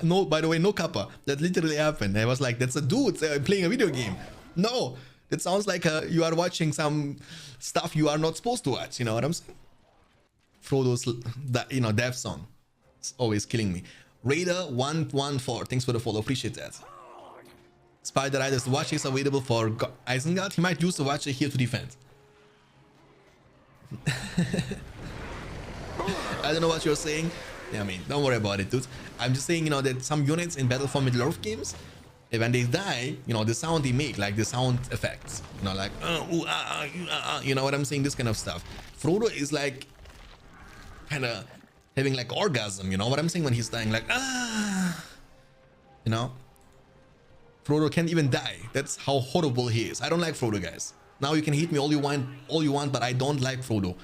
No, by the way, no kappa. That literally happened. I was like, that's a dude playing a video game. No, it sounds like you are watching some stuff you are not supposed to watch. You know what I'm saying? Frodo's, you know, death song. It's always killing me. Raider114, thanks for the follow. Appreciate that. Spider Riders, the watch is available for Isengard. He might use the watcher here to defend. I don't know what you're saying. Yeah, I mean, don't worry about it, dude. I'm just saying, you know, that some units in Battle for Middle-earth games, when they die, you know, the sound they make, like the sound effects, you know, like, you know what I'm saying? This kind of stuff. Frodo is like, kind of having like orgasm, you know what I'm saying? When he's dying, like, you know? Frodo can't even die. That's how horrible he is. I don't like Frodo, guys. Now you can hate me all you want, but I don't like Frodo.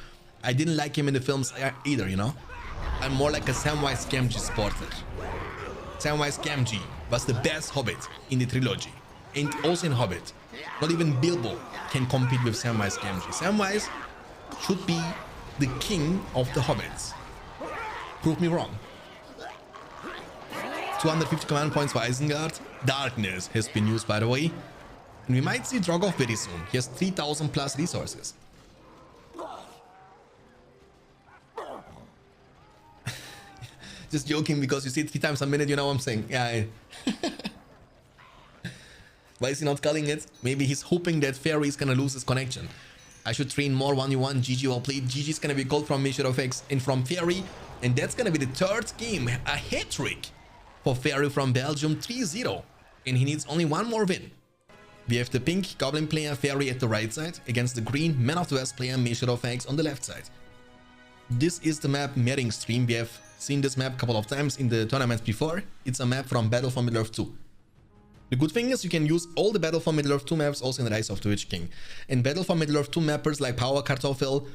I didn't like him in the films either, you know? I'm more like a Samwise Gamgee supporter. Samwise Gamgee was the best Hobbit in the trilogy. And also in Hobbit. Not even Bilbo can compete with Samwise Gamgee. Samwise should be the king of the Hobbits. Prove me wrong. 250 command points for Isengard. Darkness has been used, by the way. And we might see Drogoth very soon. He has 3000 plus resources. Just joking, because you see it 3 times a minute, you know what I'm saying? Yeah. Why is he not calling it? Maybe he's hoping that Fairy is gonna lose his connection. I should train more 1v1. GG well played. GG is gonna be called from ROTWK and from Fairy. And that's gonna be the 3rd game. A hat-trick for Fairy from Belgium, 3-0. And he needs only 1 more win. We have the pink Goblin player Fairy at the right side against the green Man of the West player ROTWK on the left side. This is the map Mering Stream. We have seen this map a couple of times in the tournaments before. It's a map from Battle for Middle-earth 2. The good thing is you can use all the Battle for Middle-earth 2 maps also in Rise of the Witch King. And Battle for Middle-earth 2 mappers like Power Kartoffel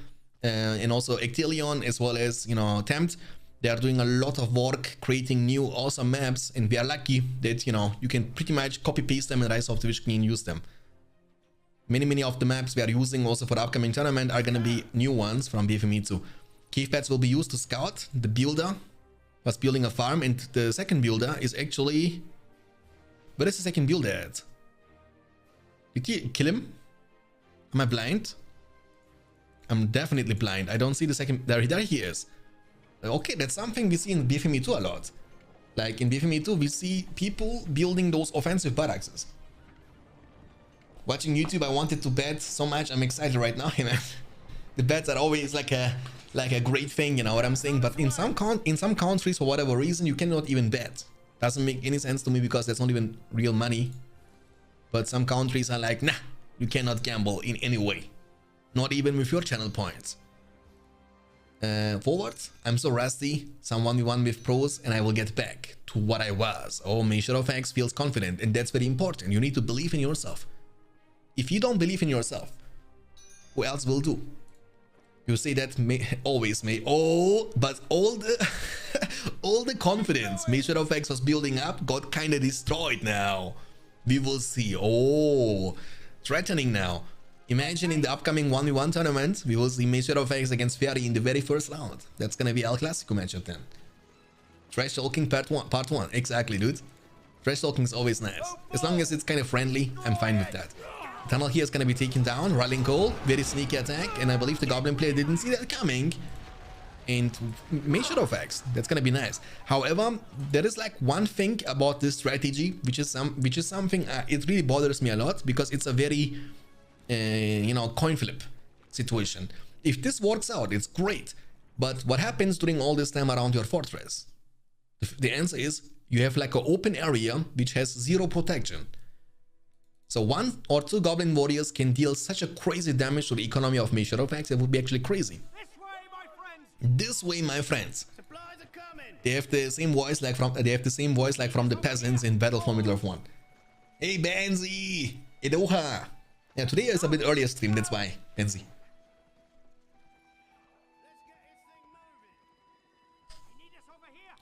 and also Ectelion, as well as, you know, Tempt, they are doing a lot of work creating new awesome maps, and we are lucky that, you know, you can pretty much copy paste them in Rise of the Witch King and use them. Many of the maps we are using also for the upcoming tournament are gonna be new ones from BFME 2. Cave paths will be used to scout. The builder was building a farm, and the second builder is actually... Where is the second builder at? Did you kill him? Am I blind? I'm definitely blind. I don't see the second... There he is. Okay, that's something we see in BFME 2 a lot. Like in BFME 2, we see people building those offensive barracks. Watching YouTube, I wanted to bet so much. I'm excited right now, you know. The bets are always like a great thing, you know what I'm saying? But in some countries, for whatever reason, you cannot even bet. Doesn't make any sense to me, because that's not even real money. But some countries are like, nah, you cannot gamble in any way. Not even with your channel points. Forward, I'm so rusty. Some 1v1 with pros, and I will get back to what I was. Oh, ROTWK feels confident, and that's very important. You need to believe in yourself. If you don't believe in yourself, who else will do? You say that always, May. Oh, but all the all the confidence Measure of X was building up got kind of destroyed now. We will see. Oh, threatening now. Imagine in the upcoming 1v1 tournament, we will see Measure of X against Fairy in the very first round. That's gonna be El Clasico matchup then. Trash talking part one. Exactly, dude. Trash talking is always nice. As long as it's kind of friendly, I'm fine with that. Tunnel here is going to be taken down. Rallying Call, very sneaky attack, and I believe the Goblin player didn't see that coming. And Measure of X, that's going to be nice. However, there is like one thing about this strategy, which is something it really bothers me a lot, because it's a very you know, coin flip situation. If this works out, it's great, but what happens during all this time around your fortress? The answer is you have like an open area which has zero protection. So 1 or 2 Goblin Warriors can deal such a crazy damage to the economy of Measure of X. It would be actually crazy. This way, my friends. They have the same voice like from the peasants in Battle for Middle-earth 1. Hey Benzi, Edoha. Yeah, today is a bit earlier stream, that's why, Benzi.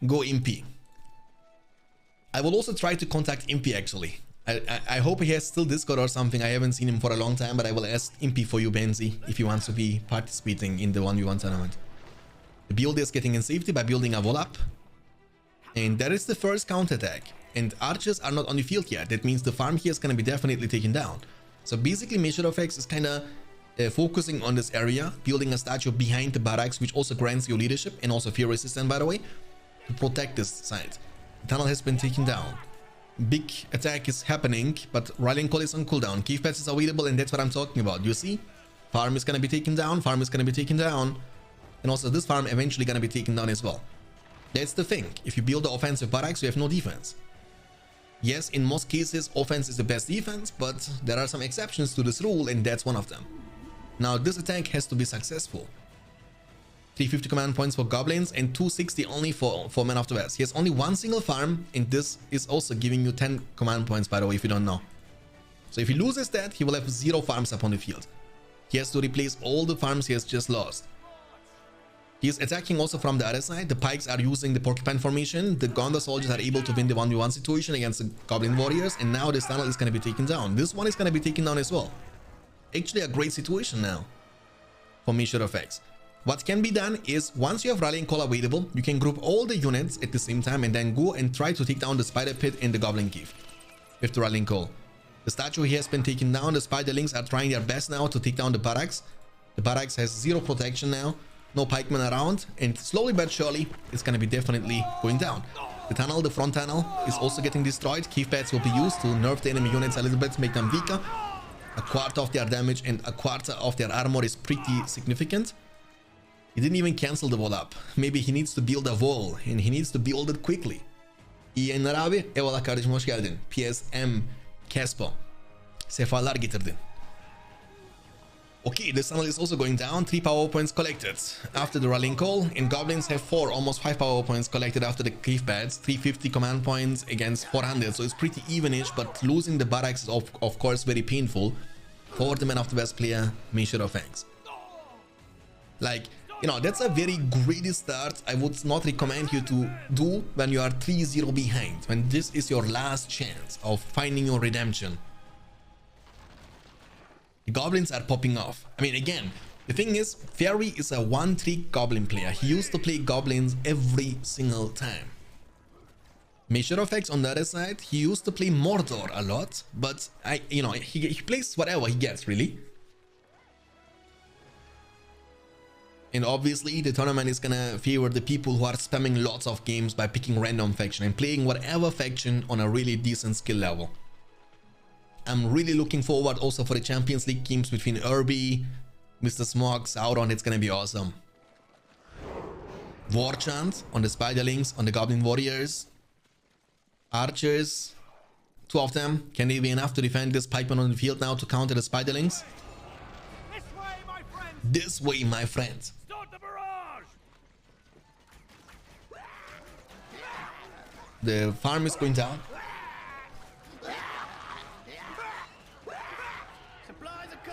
Go Impy. I will also try to contact Impy actually. I hope he has still Discord or something. I haven't seen him for a long time, but I will ask Impy for you, Benzi, if he wants to be participating in the 1v1 tournament. The build is getting in safety by building a wall up. And that is the first counterattack. And archers are not on the field yet. That means the farm here is going to be definitely taken down. So basically Measure of X is kind of focusing on this area, building a statue behind the barracks, which also grants you leadership and also fear resistance, by the way, to protect this side. The tunnel has been taken down. Big attack is happening, but Rallying Call is on cooldown. Cave Pass is available, and that's what I'm talking about. You see? Farm is gonna be taken down, farm is gonna be taken down. And also this farm eventually gonna be taken down as well. That's the thing. If you build the offensive barracks, you have no defense. Yes, in most cases, offense is the best defense, but there are some exceptions to this rule, and that's one of them. Now, this attack has to be successful. 350 command points for Goblins and 260 only for Men of the West. He has only one single farm, and this is also giving you 10 command points, by the way, if you don't know. So if he loses that, he will have 0 farms upon the field. He has to replace all the farms he has just lost. He is attacking also from the other side. The Pikes are using the Porcupine formation. The Gondor soldiers are able to win the 1v1 situation against the Goblin Warriors, and now this tunnel is going to be taken down. This one is going to be taken down as well. Actually a great situation now for Measure of X. What can be done is, once you have Rallying Call available, you can group all the units at the same time and then go and try to take down the Spider Pit and the Goblin Cave with the Rallying Call. The statue here has been taken down. The Spiderlings are trying their best now to take down the barracks. The barracks has 0 protection now, no pikemen around, and slowly but surely it's going to be definitely going down. The tunnel, the front tunnel, is also getting destroyed. Cave pads will be used to nerf the enemy units a little bit, make them weaker. A quarter of their damage and a quarter of their armor is pretty significant. He didn't even cancel the wall up. Maybe he needs to build a wall, and he needs to build it quickly. İyi yayınlar abi. Eyvallah kardeşim, hoş geldin. PSM Caspo. Sefalar getirdin. Okay, this tunnel is also going down. 3 power points collected after the Rallying Call, and Goblins have 4, almost 5 power points collected after the cave pads. 350 command points against 400, so it's pretty evenish, but losing the barracks is of course very painful for the Man of the West player, Measure of X. Like, you know, that's a very greedy start. I would not recommend you to do when you are 3-0 behind, when this is your last chance of finding your redemption. The Goblins are popping off. I mean, again, the thing is, Fairy is a one-trick Goblin player. He used to play Goblins every single time. Measure of X on the other side, he used to play Mordor a lot, but he plays whatever he gets, really. And obviously, the tournament is gonna favor the people who are spamming lots of games by picking random faction and playing whatever faction on a really decent skill level. I'm really looking forward also for the Champions League games between Irby, Mr. Smog, Sauron. It's gonna be awesome. War Chant on the Spiderlings, on the Goblin Warriors. Archers, 2 of them. Can they be enough to defend this pikeman on the field now to counter the Spiderlings? This way, my friends.
Start the barrage!
The farm is going down.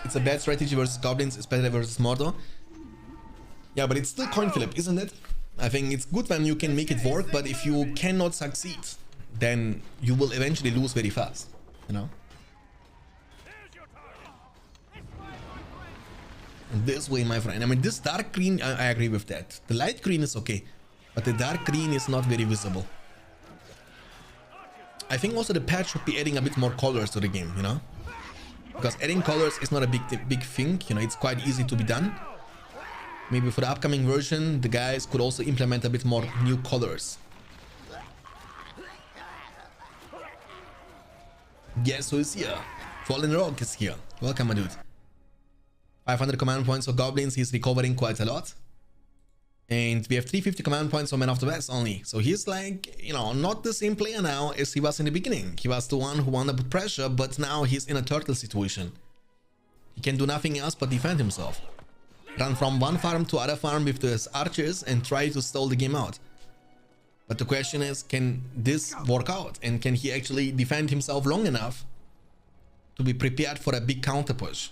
It's a bad strategy versus Goblins, especially versus Mordor. Yeah, but it's still coin flip, isn't it? I think it's good when you can make it work, but if you cannot succeed, then you will eventually lose very fast, you know? This way, my friend. I mean, this dark green, I agree with that. The light green is okay, but the dark green is not very visible. I think also the patch should be adding a bit more colors to the game, you know? Because adding colors is not a big thing, you know, it's quite easy to be done. Maybe for the upcoming version, the guys could also implement a bit more new colors. Guess who is here? Fallen Rock is here. Welcome, my dude. 500 command points for Goblins, he's recovering quite a lot. And we have 350 command points for Man of the West only. So he's like, you know, not the same player now as he was in the beginning. He was the one who wanted to put pressure, but now he's in a turtle situation. He can do nothing else but defend himself. Run from one farm to other farm with his archers and try to stall the game out. But the question is, can this work out? And can he actually defend himself long enough to be prepared for a big counter push?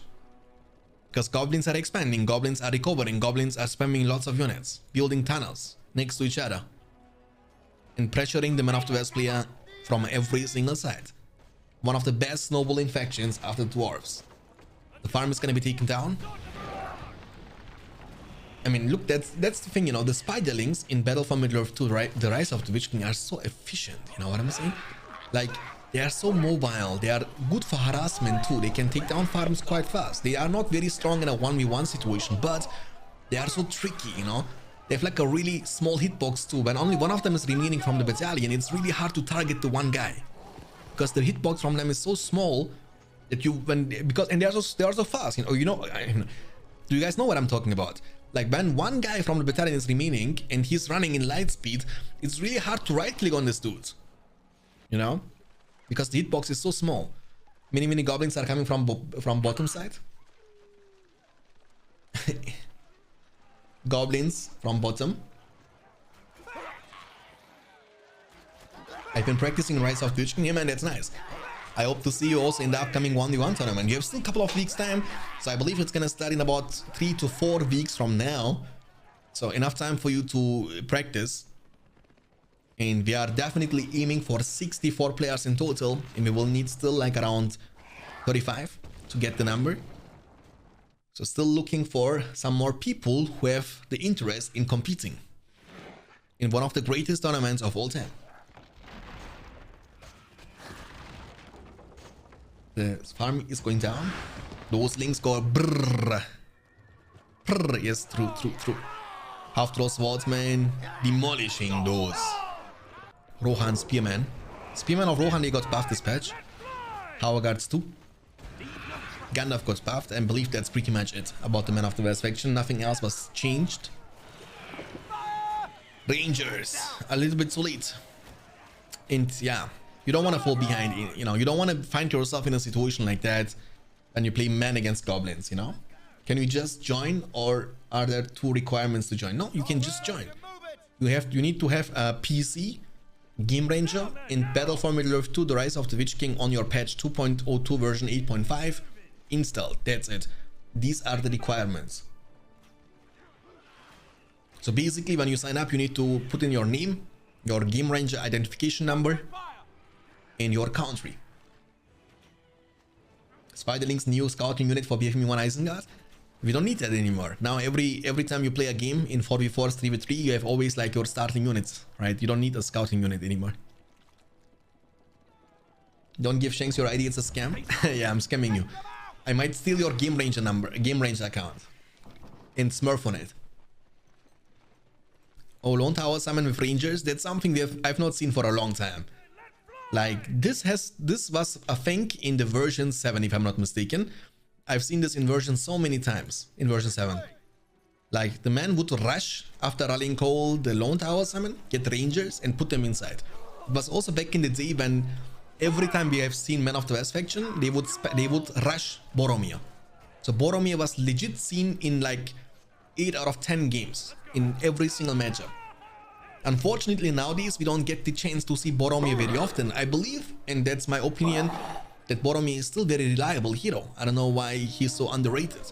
Because Goblins are expanding, Goblins are recovering, Goblins are spamming lots of units, building tunnels next to each other, and pressuring the Man of the West player from every single side. One of the best snowballing factions after Dwarves. The farm is going to be taken down. I mean, look, that's the thing, you know, the spiderlings in Battle for Middle-earth 2, right? The Rise of the Witch King are so efficient, you know what I'm saying? Like, they are so mobile, they are good for harassment too, they can take down farms quite fast. They are not very strong in a 1v1 situation, but they are so tricky, you know? They have like a really small hitbox too. When only one of them is remaining from the battalion, it's really hard to target the one guy. Because the hitbox from them is so small that and they are so fast, do you guys know what I'm talking about? Like when one guy from the battalion is remaining and he's running in light speed, it's really hard to right click on this dude, you know? Because the hitbox is so small. Many goblins are coming from bottom side. Goblins from bottom. I've been practicing Rise of the Witch King. Yeah, man, that's nice. I hope to see you also in the upcoming 1v1 tournament. You have still a couple of weeks time, so I believe it's gonna start in about 3 to 4 weeks from now. So enough time for you to practice. And we are definitely aiming for 64 players in total, and we will need still like around 35 to get the number. So still looking for some more people who have the interest in competing in one of the greatest tournaments of all time. The farm is going down. Those links go brrr. Brrr. Yes, true. Half-throw swordsman demolishing those. Rohan Spearman. Spearman of Rohan, they got buffed this patch. Howargards too. Gandalf got buffed, and I believe that's pretty much it about the Man of the West faction. Nothing else was changed. Rangers, a little bit too late. And yeah, you don't want to fall behind, you know, you don't want to find yourself in a situation like that when you play men against goblins, you know? Can you just join, or are there 2 requirements to join? No, you can just join. You need to have a PC Game Ranger in Battle for Middle-earth 2, The Rise of the Witch King on your patch 2.02 version 8.5 installed. That's it. These are the requirements. So basically when you sign up, you need to put in your name, your Game Ranger identification number, and your country. Spiderling's new scouting unit for BFME 1 Isengard. We don't need that anymore. Now every time you play a game in 4v4s, 3v3, you have always like your starting units, right? You don't need a scouting unit anymore. Don't give Shanks your ID, it's a scam. Yeah, I'm scamming you. I might steal your Game Ranger number, Game Ranger account, and smurf on it. Oh, Lone Tower summon with Rangers. That's something I've not seen for a long time. Like this was a thing in the version 7, if I'm not mistaken. I've seen this in version so many times, in version 7. Like, the man would rush after rallying call the Lone Tower summon, get Rangers, and put them inside. It was also back in the day when every time we have seen Men of the West faction, they would rush Boromir. So Boromir was legit seen in like 8 out of 10 games, in every single matchup. Unfortunately, nowadays, we don't get the chance to see Boromir very often. I believe, and that's my opinion, that Boromir is still very reliable hero. I don't know why he's so underrated.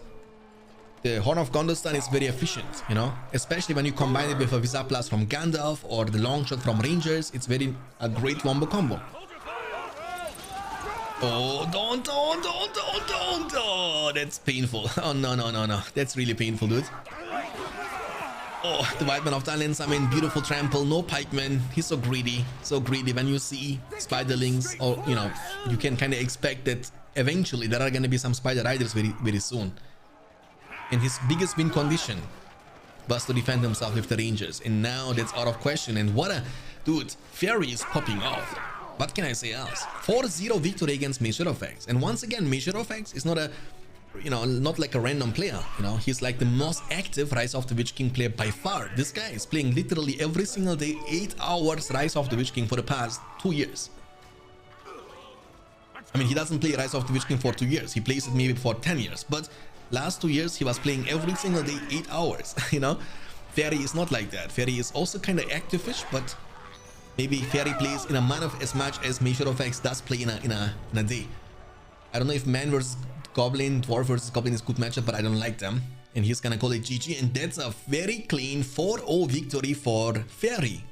the Horn of Gondelstan is very efficient, you know, especially when you combine it with a Visa Plus from Gandalf or the long shot from Rangers. It's very a great wombo combo. Oh, don't. Oh, that's painful. Oh, no. That's really painful, dude. Oh, the White Man of the Islands, I mean, beautiful trample, no pikeman. He's so greedy when you see spiderlings, or, you know, you can kind of expect that eventually there are going to be some spider riders very soon. And his biggest win condition was to defend himself with the Rangers, and now that's out of question. And what a dude, Fairy is popping off. What can I say else? 4-0 victory against Shadowfax. And once again, Shadowfax is not a, you know, not like a random player, you know. He's like the most active Rise of the Witch King player by far. This guy is playing literally every single day, 8 hours Rise of the Witch King for the past 2 years. I mean, he doesn't play Rise of the Witch King for 2 years. He plays it maybe for 10 years, but last 2 years he was playing every single day 8 hours. You know, Fairy is not like that. Fairy is also kind of active-ish, but maybe Fairy plays in a month as much as Shadowfax does play in a day. I don't know if man versus Goblin, Dwarf versus Goblin is a good matchup, but I don't like them. And he's gonna call it GG, and that's a very clean 4-0 victory for Fairy.